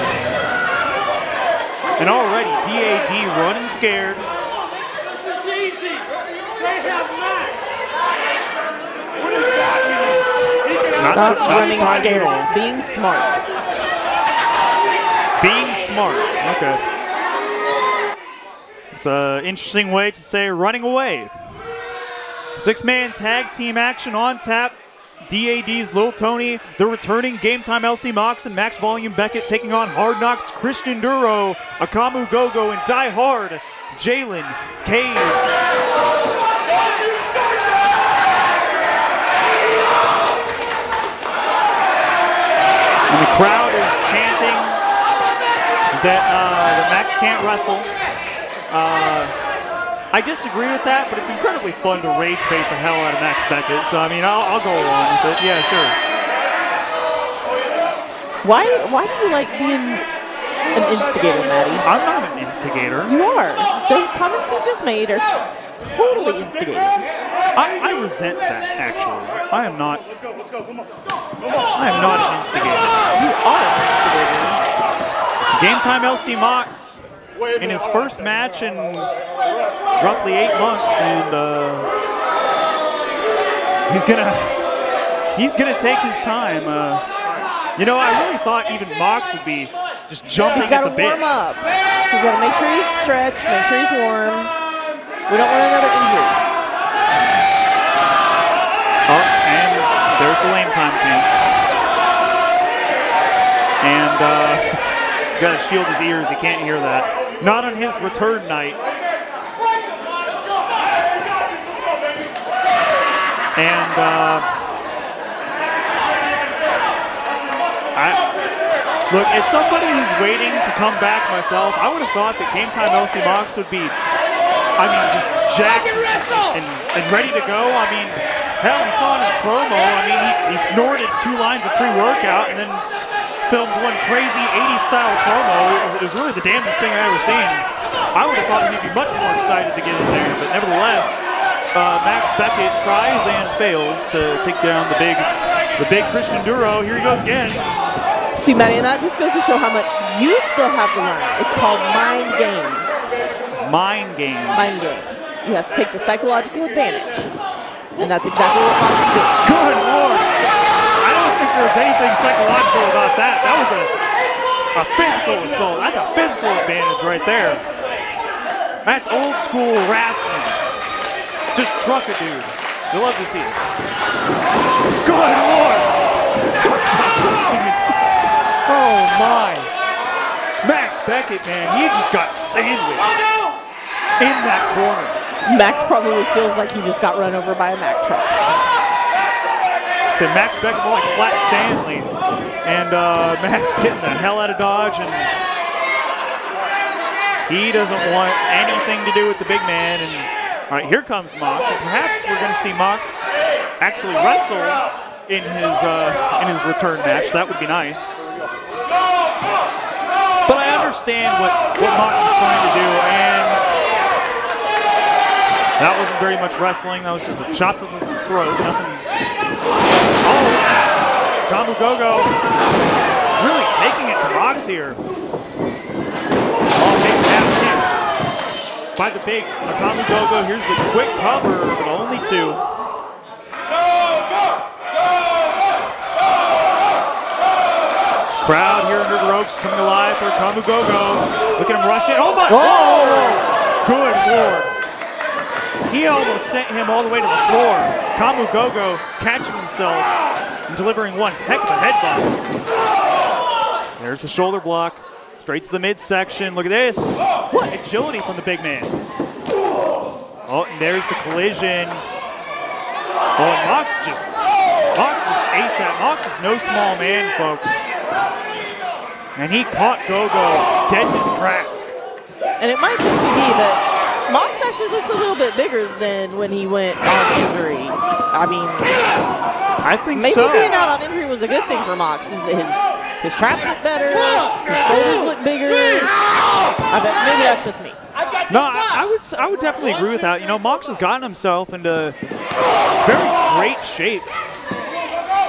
And already, DAD running scared. Not running scared, it's being smart. Being smart, okay. It's an interesting way to say running away. 6-man tag team action on tap. DAD's Lil Tony, the returning Game Time LC Mox, and Max Volume Beckett taking on Hard Knocks Christian Duro, Akamu Gogo, and Die Hard Jalen Cage. And the crowd is chanting that Max can't wrestle. I disagree with that, but it's incredibly fun to rage bait the hell out of Max Beckett. So, I mean, I'll go along with it. Yeah, sure. Why do you like being an instigator, Maddie? I'm not an instigator. You are. Those comments you just made are totally instigating. I resent that, actually. I am not. Let's go, come on. I am not an instigator. You are an instigator. Game Time LC Mox in his first match in roughly 8 months, and he's gonna take his time. I really thought even Mox would be just jumping at the bit. He's got to warm up. He's got to make sure he's stretched, make sure he's warm. We don't want another injury. Oh, and there's the lame time chance. And got to shield his ears. He can't hear that. Not on his return night. And look, as somebody who's waiting to come back myself, I would have thought that Game Time LC Mox would be, just jacked and ready to go. I mean, hell, we saw in his promo, he snorted 2 lines of pre-workout and then filmed one crazy 80s style promo. It was really the damnedest thing I ever seen. I would have thought he'd be much more excited to get in there, but nevertheless, Max Beckett tries and fails to take down the big Christian Duro. Here he goes again. See, Maddie, and that just goes to show how much you still have to learn. It's called mind games. Mind games. Mind games. You have to take the psychological advantage. And that's exactly what Mox is doing. Good Lord. I don't think there's anything psychological about that. That was a physical assault. That's a physical advantage right there. That's old school wrestling. Just truck a dude. You'll love to see it. Good Lord. Oh my. Max Beckett, man, he just got sandwiched in that corner. Max probably feels like he just got run over by a Mack truck. Said Max Beckett more like Flat Stanley. And Max getting the hell out of Dodge, and he doesn't want anything to do with the big man. And all right, here comes Mox, and perhaps we're going to see Mox actually wrestle in his return match. That would be nice. But I understand what Mox is trying to do, and that wasn't very much wrestling. That was just a chop to the throat. Nothing. Oh, Kamu Gogo really taking it to Mox here. Oh, big half kick by the big Kamu Gogo. Here's the quick cover, but only 2. Crowd here under the ropes coming alive for Kamu Gogo. Look at him rush it. Oh my! Oh! Good Lord. He almost sent him all the way to the floor. Kamu Gogo catching himself and delivering one heck of a headbutt. There's the shoulder block. Straight to the midsection. Look at this. What agility from the big man. Oh, and there's the collision. Oh, and Mox just ate that. Mox is no small man, folks. And he caught Gogo dead in his tracks. And it might just be that Mox actually looks a little bit bigger than when he went on injury. I mean, I think maybe so. being out on injury was a good thing for Mox. His traps look better, his shoulders look bigger. I bet maybe that's just me. No, I would definitely agree with that. You know, Mox has gotten himself into very great shape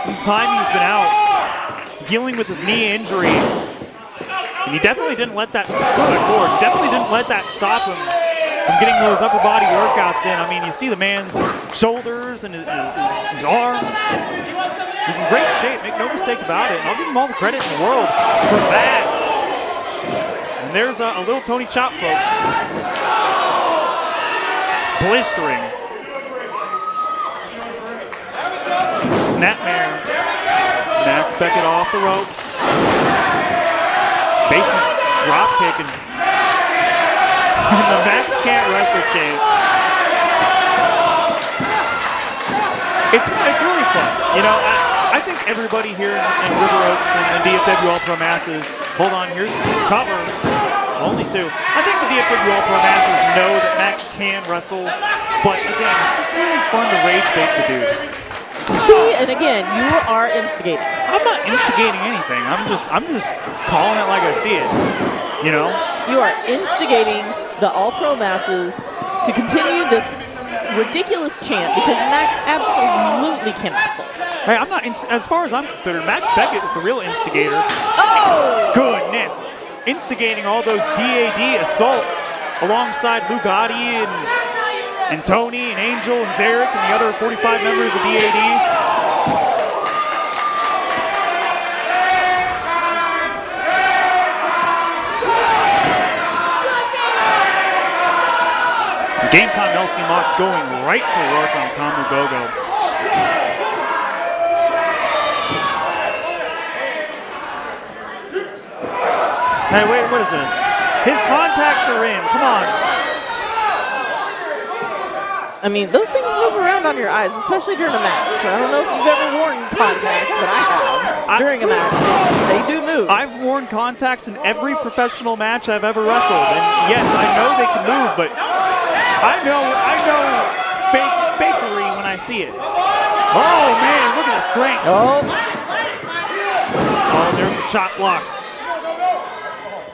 in the time he's been out, dealing with his knee injury. And he definitely didn't let that stop him from getting those upper body workouts in. I mean, you see the man's shoulders and his arms. He's in great shape, make no mistake about it. And I'll give him all the credit in the world for that. And there's a little Tony Chop, folks. Blistering. Snapmare. Max Beckett off the ropes. Basement drop kick and the Max can't wrestle chance. It's really fun. You know, I think everybody here in River Oaks and the DFW All-Pro Masses, hold on, here's cover, only 2. I think the DFW All-Pro Masses know that Max can wrestle, but again, it's just really fun to rage bait the dude. See, and again, you are instigating. I'm not instigating anything. I'm just calling it like I see it. You know? You are instigating the All-Pro Masses to continue this ridiculous chant because Max absolutely can wrestle. Hey, I'm not, as far as I'm concerned, Max Beckett is the real instigator. Oh! Goodness. Instigating all those DAD assaults alongside Lugatti and Tony and Angel and Zarek and the other 45 members of DAD. Game time, LC Mox going right to work on Kamu Gogo. Hey, wait, what is this? His contacts are in, come on. I mean, those things move around on your eyes, especially during a match. I don't know if you've ever worn contacts, but I have. During a match, they do move. I've worn contacts in every professional match I've ever wrestled, and yes, I know they can move, but I know fakery when I see it. Oh man, look at the strength. Oh, there's a chop block.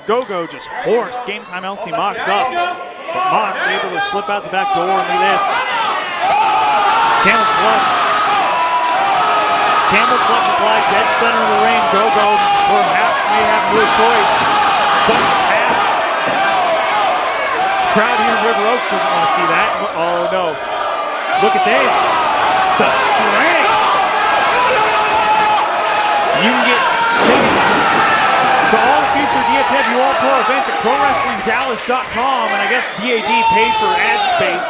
Gogo just forced Game Time LC Mox up, but Mox able to slip out the back door and do this. Camel clutch. Camel clutch applied dead center of the ring. Gogo perhaps may have no choice but to tap. Crowd here in River Oaks doesn't want to see that. Oh no. Look at this. The strength. You can get tickets to all the future DFW All-Pro events at ProWrestlingDallas.com, and I guess DAD paid for ad space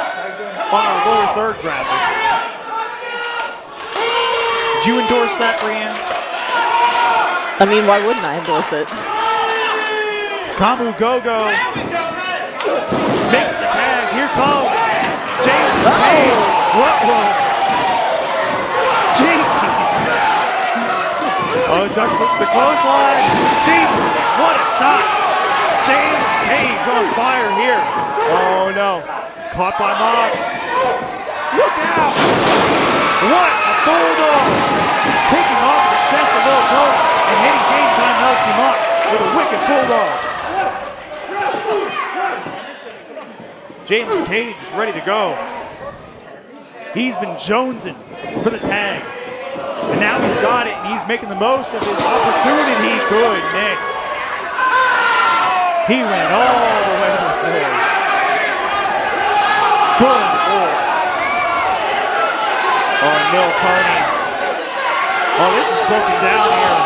on our lower third graphic. Did you endorse that, Brianne? I mean, why wouldn't I endorse it? Kamu Gogo makes the tag. Here comes James Payne. Whoa. Jeez. Oh, ducks the clothesline. Jeez, what a shot. James Payne's on fire here. Oh no. Caught by Mox. Look out. What a bulldog. Taking off the chest of Little Tony and hitting Game Time LC Mox with a wicked bulldog. Jalen Cage is ready to go. He's been jonesing for the tag. And now he's got it, and he's making the most of his opportunity. Goodness. He went all the way to the floor. Good Lord. Oh, and Mill Tony. Oh, this is broken down here.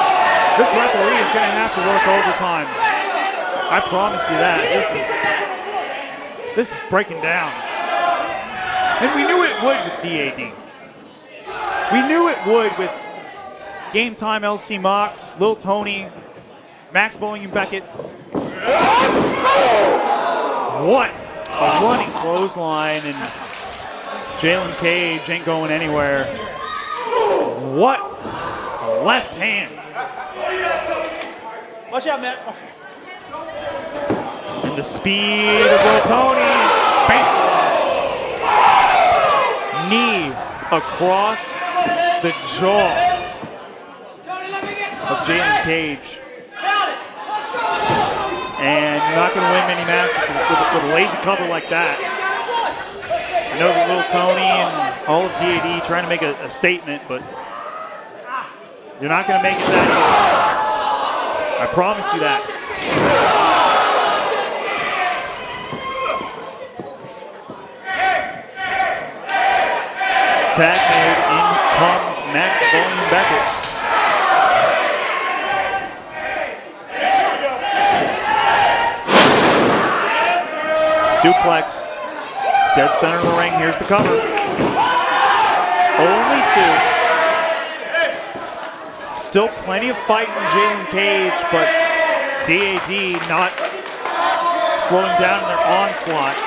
This referee is going to have to work overtime. I promise you that. This is breaking down. And we knew it would with DAD. We knew it would with Game Time LC Mox, Lil Tony, Max Volume Beckett. What a running clothesline, and Jalen Cage ain't going anywhere. What a left hand. Watch out, Matt. And the speed of Lil Tony. Face knee across the jaw of Jalen Cage. And you're not going to win many matches with a lazy cover like that. I know that Lil Tony and all of DAD trying to make a statement, but you're not going to make it that easy. I promise you that. Tag made, in comes Max Volume Beckett. Suplex, dead center of the ring. Here's the cover. Only two. Still plenty of fight in Jalen Cage, but DAD not slowing down in their onslaught.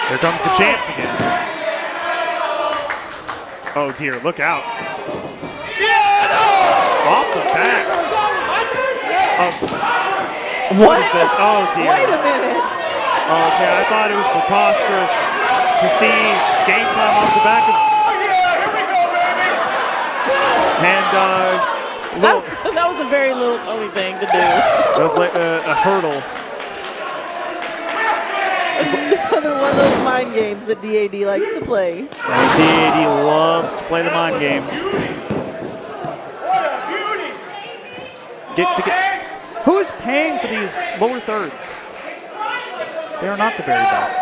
Here comes the chance again. Oh dear, look out. Off the back. What is this? Oh dear. Wait a minute. Okay, I thought it was preposterous to see Game Time off the back of. And that was a very Little Tony thing to do. That was like a hurdle. It's another one of those mind games that DAD likes to play. And DAD loves to play the mind games. Who is paying for these lower thirds? They are not the very best.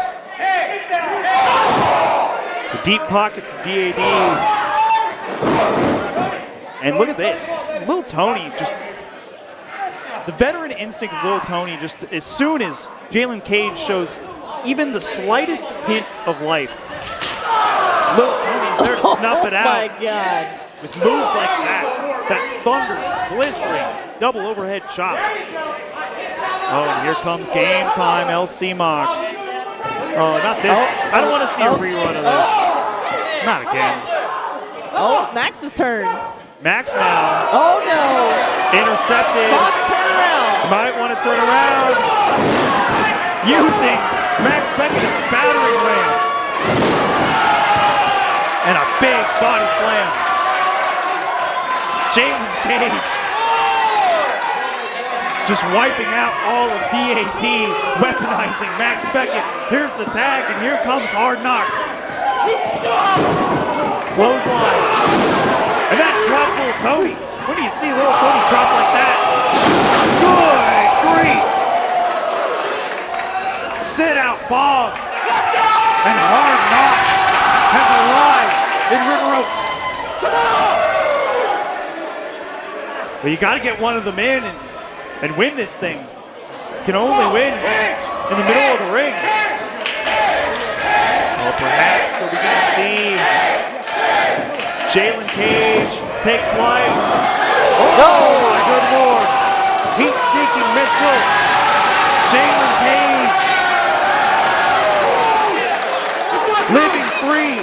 The deep pockets of DAD. And look at this. Lil Tony just... The veteran instinct of Lil Tony, just as soon as Jalen Cage shows even the slightest hint of life, Lil Tony's there to snuff it out. Oh my God. With moves like that. That thunders, blistering, double overhead chop. Oh, and here comes Game Time LC Mox. Oh, not this. I don't want to see a rerun of this. Not again. Oh, Max's turn. Max now. Oh no. Intercepted. Mox turn around. Might want to turn around. Using Max Beckett as a battering ram. And a big body slam. Jalen Cage just wiping out all of DAD, weaponizing Max Beckett. Here's the tag, and here comes Hard Knocks. Clothesline. And that dropped Lil Tony. When do you see Lil Tony drop like that? Good grief. Sit out Bob. And Hard Knocks has arrived in River Oaks. But you got to get one of them in and win this thing. You can only win in the middle of the ring. Well, perhaps we're going to see Jalen Cage take flight. Oh, my good Lord. Heat-seeking missile. Jalen Cage. Living free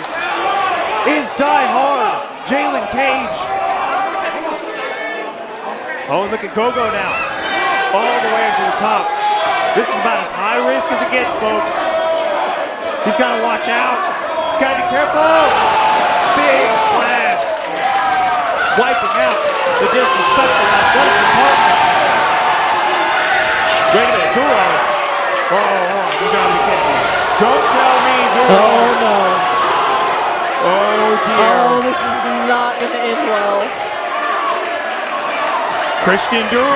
is Die Hard. Jalen Cage. Oh, look at Go-Go now. All the way to the top. This is about as high risk as it gets, folks. He's got to watch out. He's got to be careful. Big splash. Wiping out the disrespectful athletic department. Regular Duro. Oh, you got to be kidding me. Don't tell me Duro. Oh no. Oh, Christian Duro.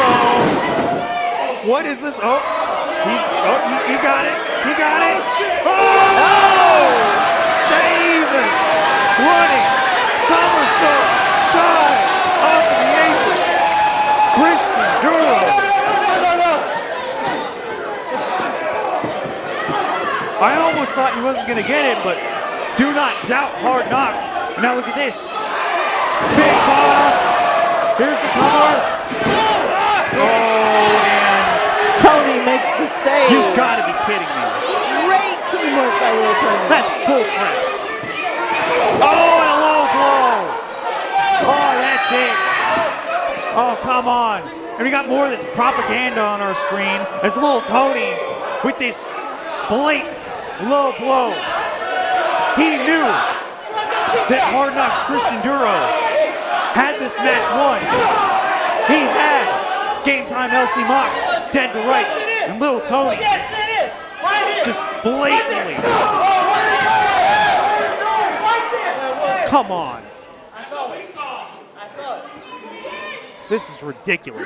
What is this? Oh, you got it. He got it. Oh! Jesus! Running somersault dive off of the apron. Christian Duro. I almost thought he wasn't going to get it, but do not doubt Hard Knocks. Now look at this. Big ball. Here's the cover. Oh, and Tony makes the save. you got to be kidding me. Great teamwork by Little Tony. That's bullcrap. Oh, and a low blow. Oh, that's it. Oh, come on. And we got more of this propaganda on our screen as Little Tony with this blatant low blow. He knew that Hard Knocks Christian Duro had this match won. He had Game Time LC Mox dead to rights. And Little Tony just blatantly. Come on. This is ridiculous.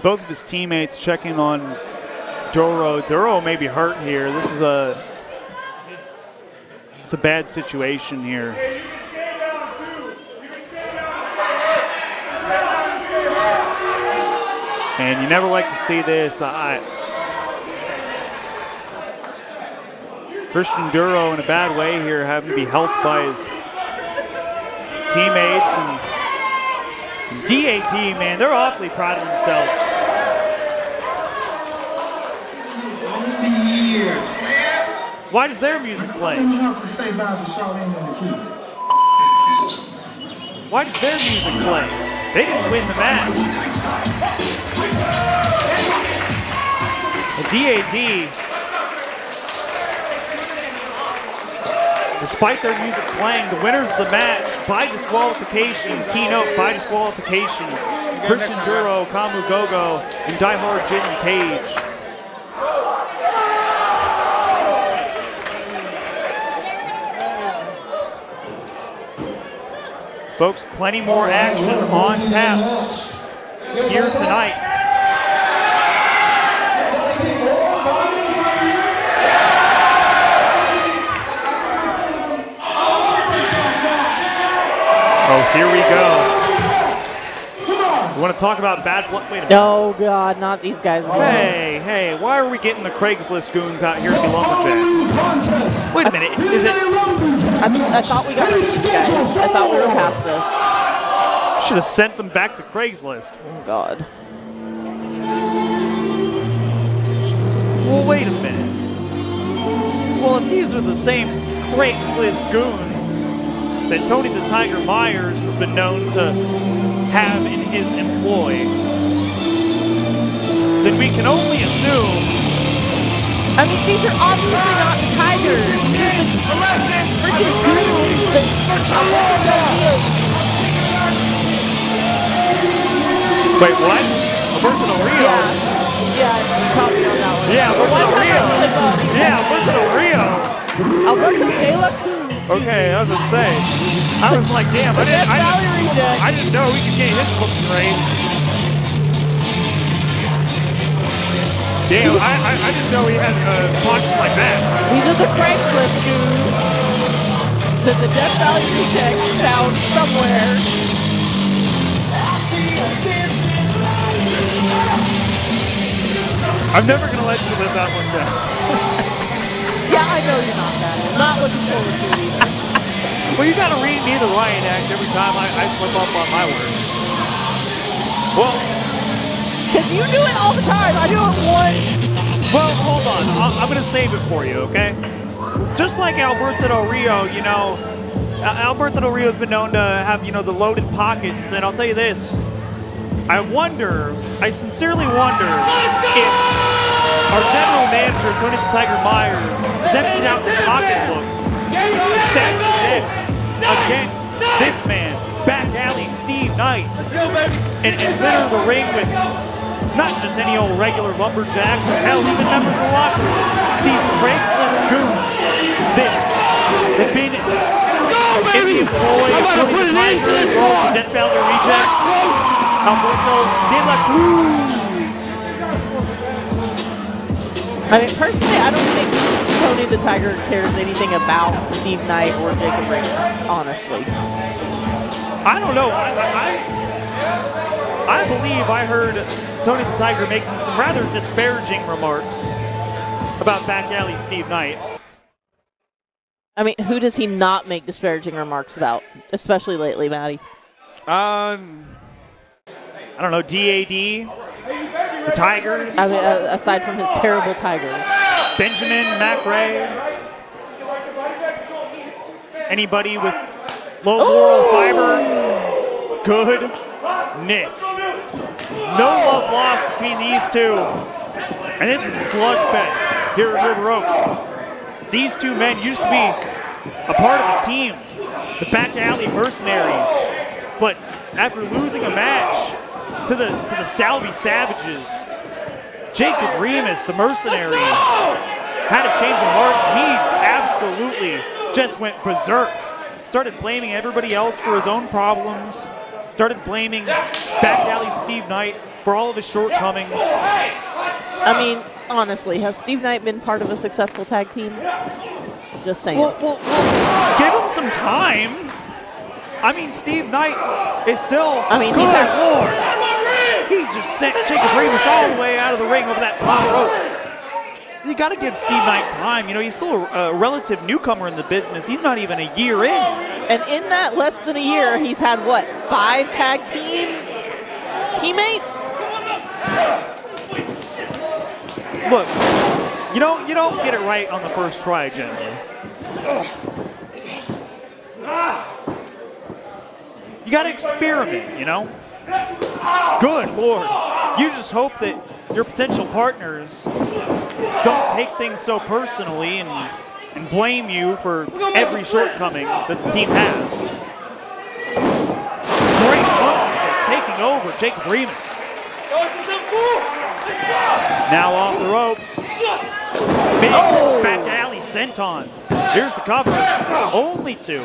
Both of his teammates checking on Duro. Duro may be hurt here. This is it's a bad situation here. And you never like to see this. Christian Duro in a bad way here, having to be helped by his teammates. And DAD, man, they're awfully proud of themselves. Why does their music play? Why does their music play? They didn't win the match. The DAD, despite their music playing, the winners of the match by disqualification, keynote by disqualification, Christian Duro, Kamu Gogo, and Die Hard Jin and Cage. Folks, plenty more action on tap here tonight. Oh, here we go. You want to talk about bad blood? Wait a minute. Oh, God, not these guys again. Hey, why are we getting the Craigslist goons out here to be lumberjacks? Wait a minute, is it? I thought we got rid of these guys. I thought we were past this. Should have sent them back to Craigslist. Oh, God. Well, wait a minute. Well, if these are the same Craigslist goons that Tony the Tiger Myers has been known to have in his employ, then we can only assume. I mean, these are obviously not the Tigers. These are the freaking goons that Wait, what? Alberto Del Rio? Yeah, you caught me on that one. Yeah, Alberto Del Rio. Yeah, Alberto Del Rio. Alberto De La Cruz. Okay, I was going to say. I was like, damn, I didn't know we could get his booking right. Damn, I didn't know he had pockets like that. These are the Craigslist goons that the Death Valley Rejects found somewhere. I'm never going to let you live that one down. Yeah, I know you're not that. I'm not looking forward to it either. Well, you got to read me the riot act every time I slip up on my words. Well, because you do it all the time. I do it once. Well, hold on. I'm going to save it for you, okay? Just like Alberto Del Rio, you know, Alberto Del Rio has been known to have, you know, the loaded pockets. And I'll tell you this. I sincerely wonder if our general manager, Tony the Tiger Myers, is emptying out his pocketbook, stacking it against this man, Back Alley Steve Knight, and enter the ring with not just any old regular lumberjacks, but hell, even members of the locker room. These Craigslist goons that have been in the employ of Tony the Tiger as well as Death Valley Rejects. Alberto De La Cruz. I mean, personally, I don't think Tony the Tiger cares anything about Steve Knight or Jacob Reyes, honestly. I don't know. I believe I heard Tony the Tiger making some rather disparaging remarks about Back Alley Steve Knight. I mean, who does he not make disparaging remarks about, especially lately, Matty? I don't know, DAD, the Tigers. I mean, aside from his terrible Tigers. Benjamin McRae. Anybody with low moral fiber. Goodness. No love lost between these two. And this is a slugfest here at River Oaks. These two men used to be a part of the team, the Back Alley Mercenaries. But after losing a match to the Salvi Savages, Jacob Remus, the mercenary, had a change of heart. He absolutely just went berserk. Started blaming everybody else for his own problems. Started blaming Back Alley Steve Knight for all of his shortcomings. I mean, honestly, has Steve Knight been part of a successful tag team? Just saying. Well, give him some time. I mean, Steve Knight is still good Lord. He's just sent Jacob Remus all the way out of the ring over that top rope. You got to give Steve Knight time. You know, he's still a relative newcomer in the business. He's not even a year in. And in that less than a year, he's had, what, 5 tag teammates? Look, you don't get it right on the first try, generally. You got to experiment, you know? Good Lord. You just hope that your potential partners don't take things so personally and blame you for every shortcoming that the team has. Great punch taking over Jacob Remus. Now off the ropes. Big Back Alley senton. Here's the cover. Only 2.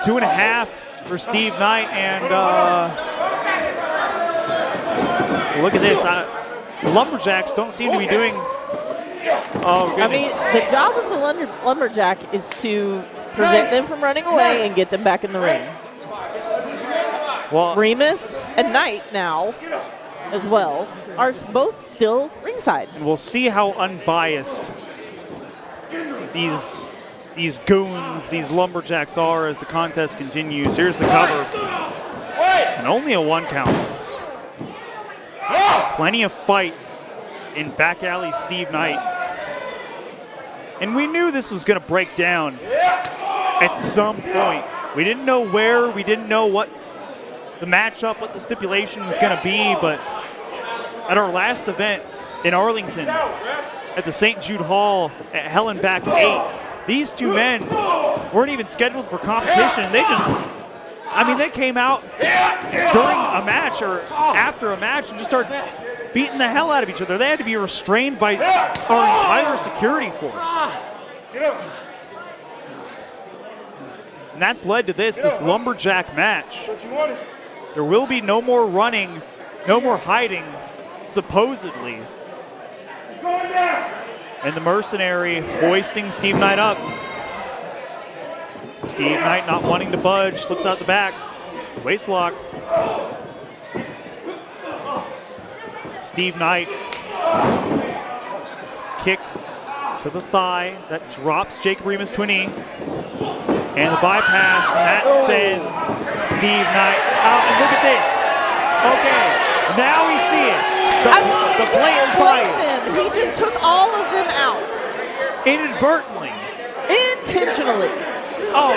2.5 for Steve Knight, and look at this. The Lumberjacks don't seem to be doing. Oh, goodness. I mean, the job of the Lumberjack is to prevent them from running away and get them back in the ring. Well, Remus and Knight now, as well, are both still ringside. And we'll see how unbiased these goons, these Lumberjacks are as the contest continues. Here's the cover. And only a 1 count. Plenty of fight in Back Alley Steve Knight. And we knew this was going to break down at some point. We didn't know where, we didn't know what the matchup, what the stipulation was going to be, but at our last event in Arlington at the St. Jude Hall at Hell and Back 8, these two men weren't even scheduled for competition. They came out during a match or after a match and just started beating the hell out of each other. They had to be restrained by our entire security force. And that's led to this Lumberjack match. There will be no more running, no more hiding, supposedly. And the mercenary hoisting Steve Knight up. Steve Knight not wanting to budge, slips out the back. Waist lock. Steve Knight. Kick to the thigh. That drops Jacob Remus to a knee. And the bypass, and that sends Steve Knight out. And look at this. Okay, now we see it. The blatant bias. He just took all of them out. Inadvertently. Intentionally. Oh,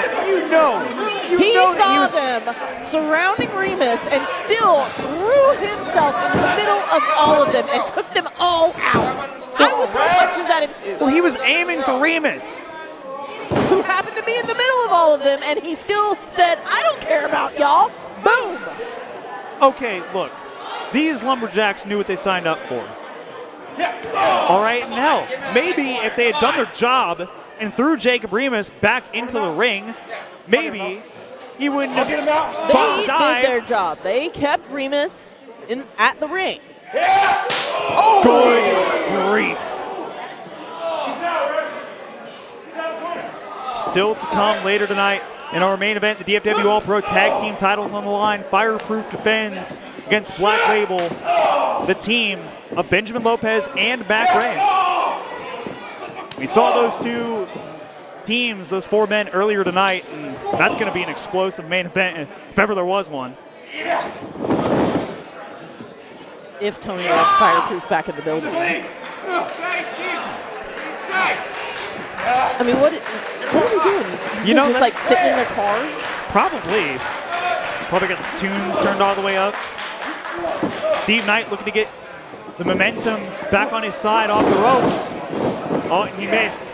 He saw them surrounding Remus and still threw himself in the middle of all of them and took them all out. I would throw punches at him too. Well, he was aiming for Remus, who happened to be in the middle of all of them, and he still said, I don't care about y'all. Boom. Okay, look. These Lumberjacks knew what they signed up for. All right, and hell, maybe if they had done their job and threw Jacob Remus back into the ring, maybe he wouldn't have They fought to dive. did their job. They kept Remus at the ring. Good grief. Still to come later tonight in our main event, the DFW All-Pro Tag Team title on the line. Fireproof defends against Black Label, the team of Benjamin Lopez and Mac Ray. We saw those two teams, those four men, earlier tonight, and that's going to be an explosive main event if ever there was one. If Tony left Fireproof back in the building. I mean, what are we doing? You know, just like sitting in their cars? Probably got the tunes turned all the way up. Steve Knight looking to get the momentum back on his side off the ropes. Oh, and he missed.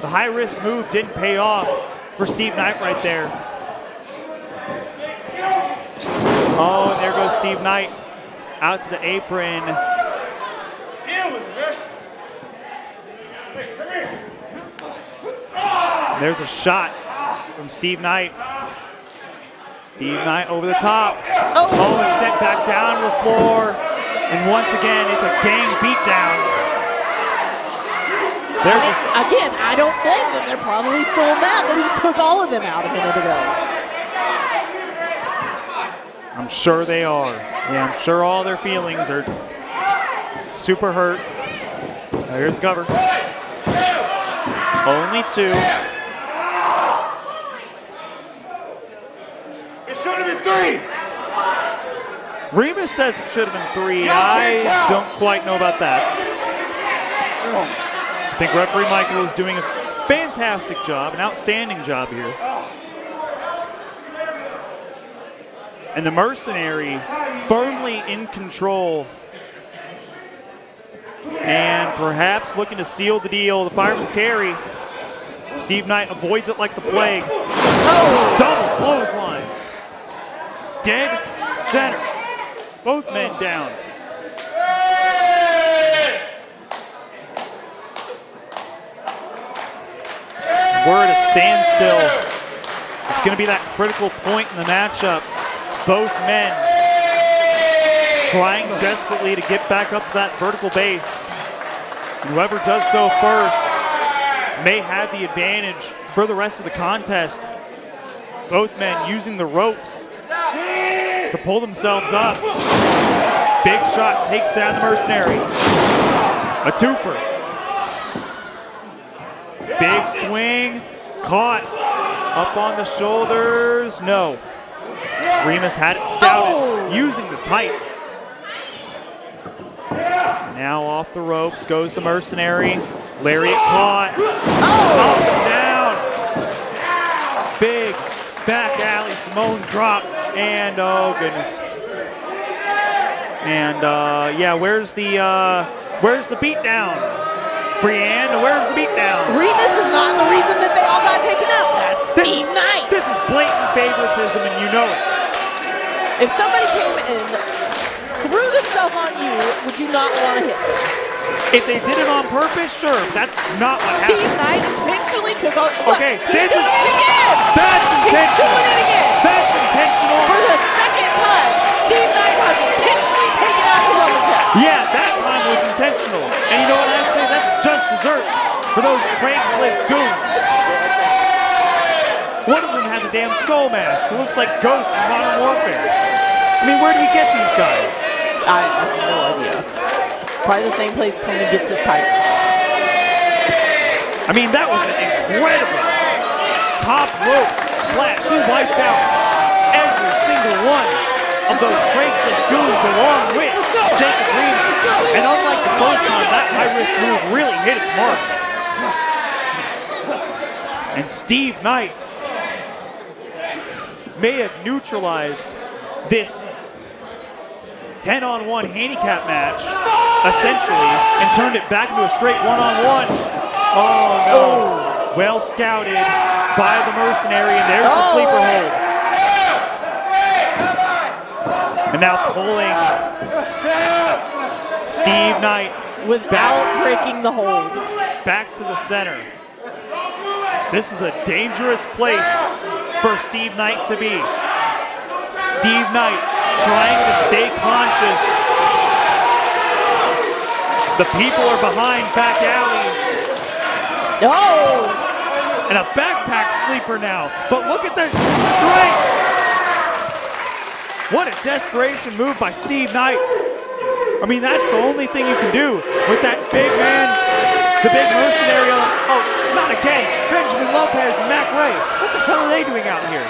The high-risk move didn't pay off for Steve Knight right there. Oh, and there goes Steve Knight out to the apron. Deal with it, man. Hey, come here. There's a shot from Steve Knight. Steve Knight over the top. Oh, and sent back down to the floor. And once again, it's a gang beatdown. Again, I don't blame them. They're probably still mad that he took all of them out a minute ago. I'm sure they are. Yeah, I'm sure all their feelings are super hurt. Here's Gover. Only two. It should have been 3. Remus says it should have been 3. I don't quite know about that. I think referee Michael is doing a fantastic job, an outstanding job here. And the Mercenary firmly in control. And perhaps looking to seal the deal. The fireman's carry. Steve Knight avoids it like the plague. Double clothesline. Dead center. Both men down. We're at a standstill. It's going to be that critical point in the matchup. Both men trying desperately to get back up to that vertical base. And whoever does so first may have the advantage for the rest of the contest. Both men using the ropes to pull themselves up. Big shot takes down the Mercenary. A twofer. Big swing, caught up on the shoulders. No. Remus had it scouted using the tights. Now off the ropes goes the Mercenary. Lariat caught. Up and down. Big back alley Simone drop. And oh goodness. And yeah, where's the beatdown? Brienne, where's the beatdown? Remus is not the reason that they all got taken out. That's Steve Knight. This is blatant favoritism, and you know it. If somebody came in, threw themselves on you, would you not want to hit them? If they did it on purpose, sure. That's not what happened. Steve Knight intentionally took out. Okay, this is again. That's intentional. He's doing it again. That's intentional. For the second time, Steve Knight was intentionally taken out of the Lumberjack. Yeah, that time was intentional. And you know what I'd say? That's just desserts for those Craigslist goons. One of them has a damn skull mask. It looks like Ghost in Modern Warfare. I mean, where do we get these guys? I have no idea. Probably the same place Tony gets his title. I mean, that was an incredible top rope splash. He wiped out every single one of those Craigslist goons along with Jacob Remus. And unlike the first time, that high-risk move really hit its mark. And Steve Knight may have neutralized this 10-on-1 handicap match, essentially, and turned it back into a straight one-on-one. Oh, no. Well scouted by the Mercenary, and there's the sleeper hold. And now pulling Steve Knight without breaking the hold. Back to the center. This is a dangerous place for Steve Knight to be. Steve Knight trying to stay conscious. The people are behind back alley. No! And a backpack sleeper now. But look at the strength. What a desperation move by Steve Knight. I mean, that's the only thing you can do with that big man, the big mercenary. Oh, not again. Benjamin Lopez and Mac Ray. What the hell are they doing out here?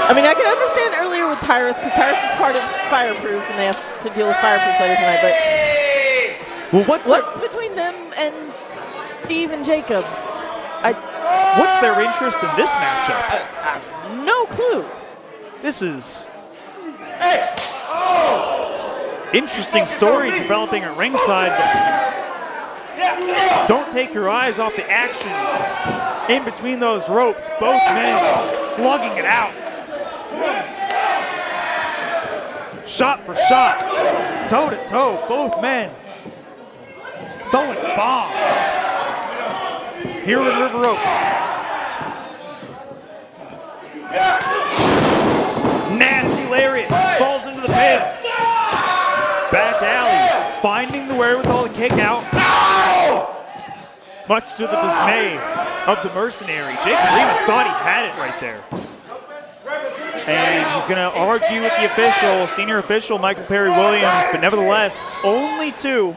I mean, I can understand earlier with Tyrus, because Tyrus is part of Fireproof, and they have to deal with Fireproof later tonight, but well, what's between them and Steve and Jacob? What's their interest in this matchup? No clue. This is interesting story developing at ringside. Don't take your eyes off the action in between those ropes. Both men slugging it out. Shot for shot, toe to toe, both men throwing bombs here in River Oaks. Nasty lariat, falls into the pin. Back alley, finding the wherewithal to kick out. Much to the dismay of the mercenary. Jacob Remus thought he had it right there. And he's going to argue with the official, senior official Michael Perry Williams, but nevertheless, only two.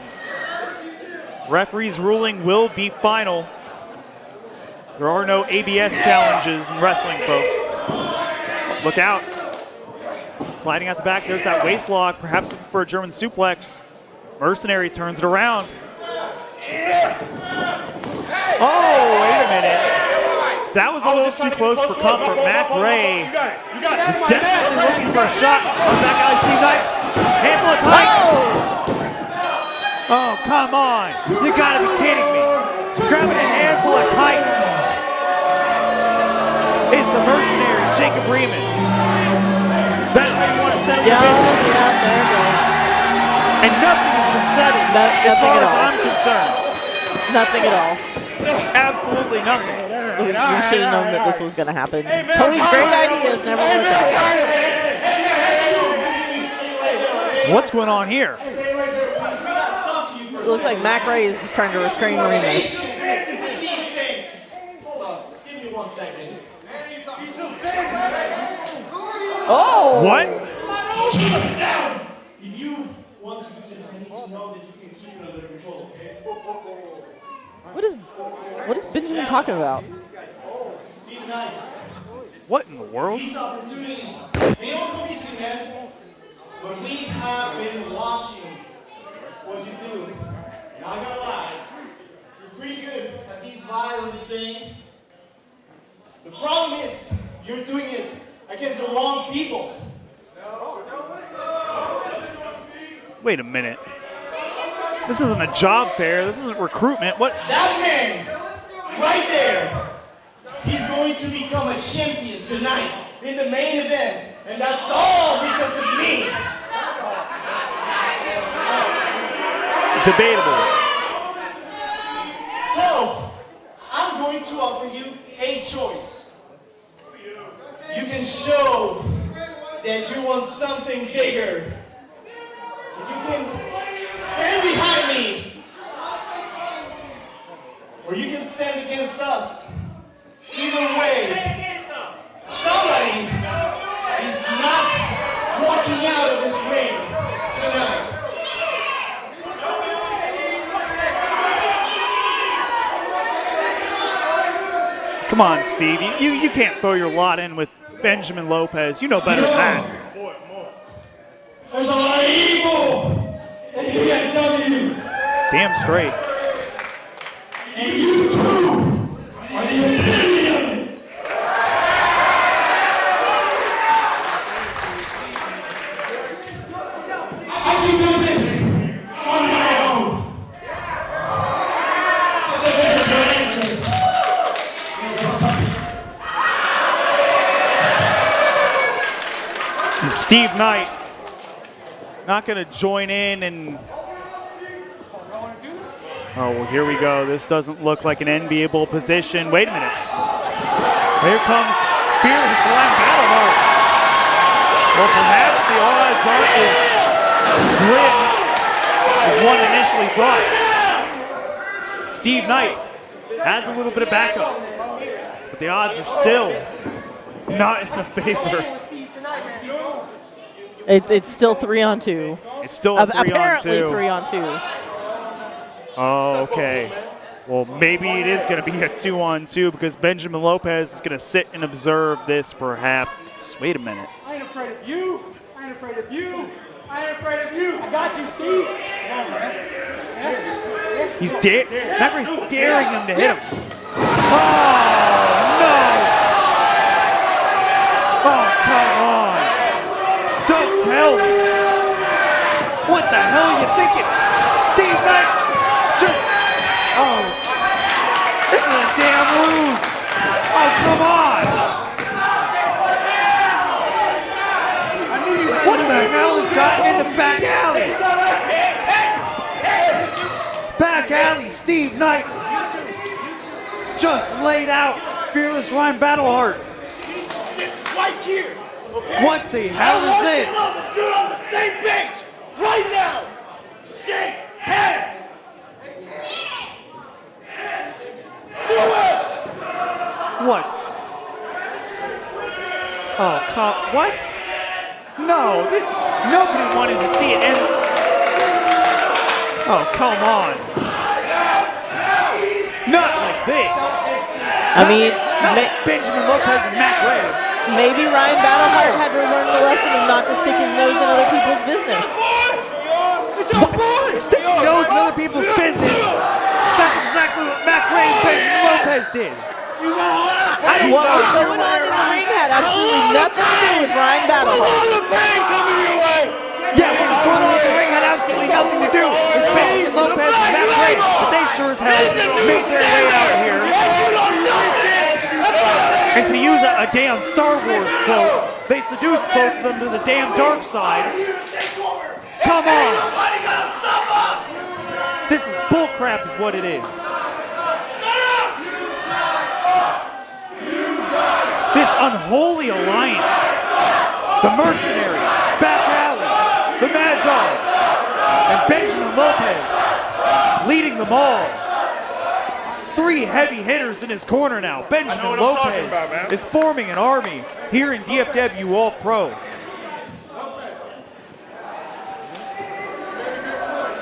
Referee's ruling will be final. There are no ABS challenges in wrestling, folks. Look out. Sliding out the back, there's that waist lock, perhaps for a German suplex. Mercenary turns it around. Oh, wait a minute. That was a little too close for comfort. Mac Ray is definitely looking for a shot on back alley Steve Knight. Handful of tights. Oh, come on. You gotta be kidding me. Grabbing a handful of tights is the mercenary, Jacob Remus. That's how you want to settle the business. Yeah, there it goes. And nothing has been settled as far as I'm concerned. Nothing at all. Absolutely nothing. We should have known that this was going to happen. Tony's great ideas never work out. What's going on here? It looks like Mac Ray is just trying to restrain Remus. Hold on, give me 1 second. Oh! What? If you want to just need to know that you can keep it under control, okay? What is Benjamin talking about? Steve Knight. What in the world? These opportunities, they don't come easy, man. But we have been watching what you do. And I'm not gonna lie, you're pretty good at these violence thing. The problem is, you're doing it against the wrong people. Wait a minute. This isn't a job fair. This isn't recruitment. What? That man, right there, he's going to become a champion tonight in the main event. And that's all because of me. Debatable. So, I'm going to offer you a choice. You can show that you want something bigger. You can stand behind me. Or you can stand against us. Either way, somebody is not walking out of this ring tonight. Come on, Steve. You can't throw your lot in with Benjamin Lopez. You know better than that. There's a lot of evil in DFW. Damn straight. And you too are the epitome of it. I can do this on my own. Such a very good answer. And Steve Knight not going to join in and... Oh, well, here we go. This doesn't look like an enviable position. Wait a minute. Here comes Fearless Ryan Battleheart. Well, perhaps the odds aren't as grim as one initially thought. Steve Knight has a little bit of backup, but the odds are still not in the favor. It's still 3-on-2. It's still a 3-on-2. Apparently 3-on-2. Oh, okay. Well, maybe it is going to be a 2-on-2 because Benjamin Lopez is going to sit and observe this perhaps. Wait a minute. I ain't afraid of you. I ain't afraid of you. I ain't afraid of you. I got you, Steve. He's Macrae's daring him to hit him. Oh, no. Oh, come on. Don't tell me. What the hell are you thinking? Steve Knight. Oh, this is a damn lose. Oh, come on. What the hell has gotten in the back alley? Back alley, Steve Knight just laid out Fearless Ryan Battleheart. Right here. Okay? What the hell is this? Dude, on the same page right now. Shake hands. Do it. What? Oh, what? No, nobody wanted to see it. And oh, come on. Not like this. I mean, Benjamin Lopez and Macrae. maybe Ryan Battleheart had to learn the lesson of not to stick his nose in other people's business. What? Stick your nose in other people's business? That's exactly what Macrae and Benjamin Lopez did. What was going on in the ring had absolutely nothing to do with Ryan Battleheart. Yeah, what was going on in the ring had absolutely nothing to do with Benjamin Lopez and Macrae, but they sure as hell made their way out here. And to use a damn Star Wars quote, they seduced both of them to the damn dark side. Come on! This is bullcrap is what it is. This unholy alliance, the Mercenary, Back Alley, the Mad Dog, and Benjamin Lopez leading them all. 3 heavy hitters in his corner now. Benjamin Lopez is forming an army here in DFW All-Pro.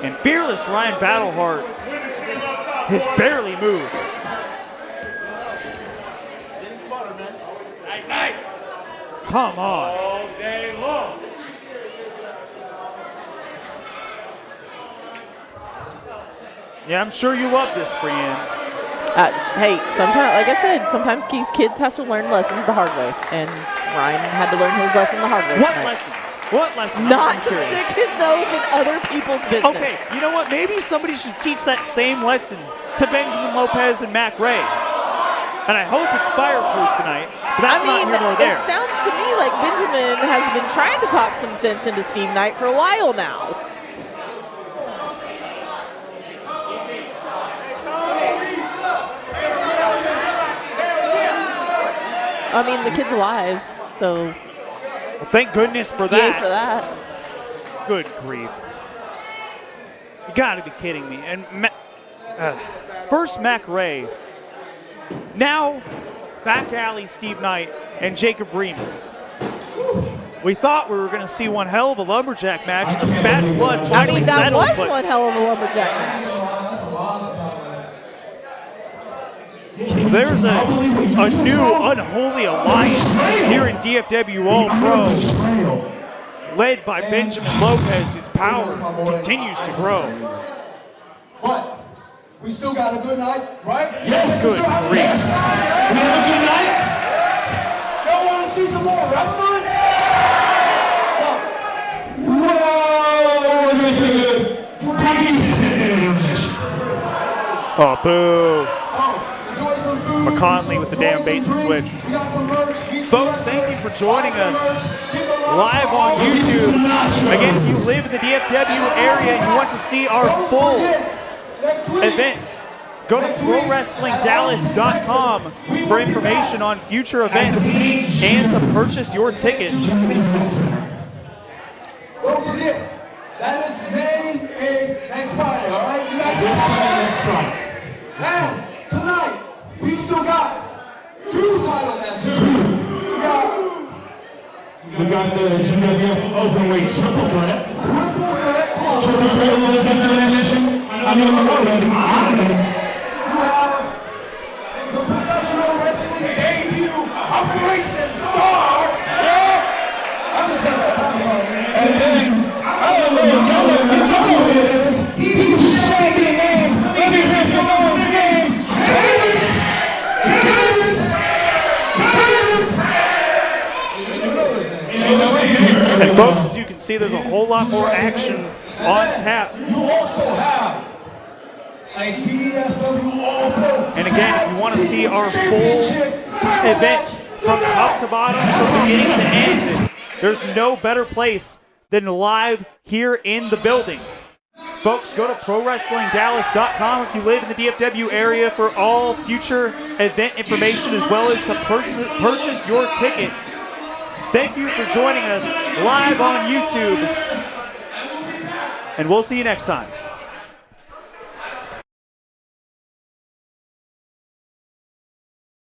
And Fearless Ryan Battleheart has barely moved. Come on. All day long. Yeah, I'm sure you love this, Brienne. Hey, sometimes, like I said, sometimes these kids have to learn lessons the hard way, and Ryan had to learn his lesson the hard way. What tonight. lesson? What lesson? Not I'm to curious. stick his nose in other people's business. Okay, you know what? Maybe somebody should teach that same lesson to Benjamin Lopez and Macrae. And I hope it's fireproof tonight, but that's not here nor there. It sounds to me like Benjamin has been trying to talk some sense into Steve Knight for a while now. I mean, the kid's alive, so Well, thank goodness for yay that. for that. Good grief. You gotta be kidding me. And first Macrae, now Back Alley Steve Knight and Jacob Remus. We thought we were going to see one hell of a lumberjack match. The bad blood I finally mean, that settled, was but one hell of a lumberjack match. there's a new unholy alliance here in DFW All-Pro, led by Benjamin Lopez, whose power continues to grow. But we still got a good night, right? Yes, good grief. Yes. We have a good night. Y'all want to see some more wrestling? Whoa, we're going to take a breeze. Oh, boo. So, enjoy some food. McConley with the damn bait and switch. Folks, thank you for joining us live on YouTube. Again, if you live in the DFW area and you want to see our full events, go to ProWrestlingDallas.com for information on future events and to purchase your tickets. Don't forget, that is May 8th next Friday, all right? You guys next Friday. And tonight, we still got 2 title matches. We got the DFW Openweight Triple Threat. Triple Threat was after the mission. I know the road. You have the professional wrestling debut Operation Star. I'm just saying that. And then, I don't know if y'all know who this is. He's shaking name. Let me hear your nose name. And folks, as you can see, there's a whole lot more action on tap. You also have a DFW All-Pro. And again, if you want to see our full event from top to bottom, from beginning to end, there's no better place than live here in the building. Folks, go to ProWrestlingDallas.com if you live in the DFW area for all future event information as well as to purchase your tickets. Thank you for joining us live on YouTube, and we'll see you next time.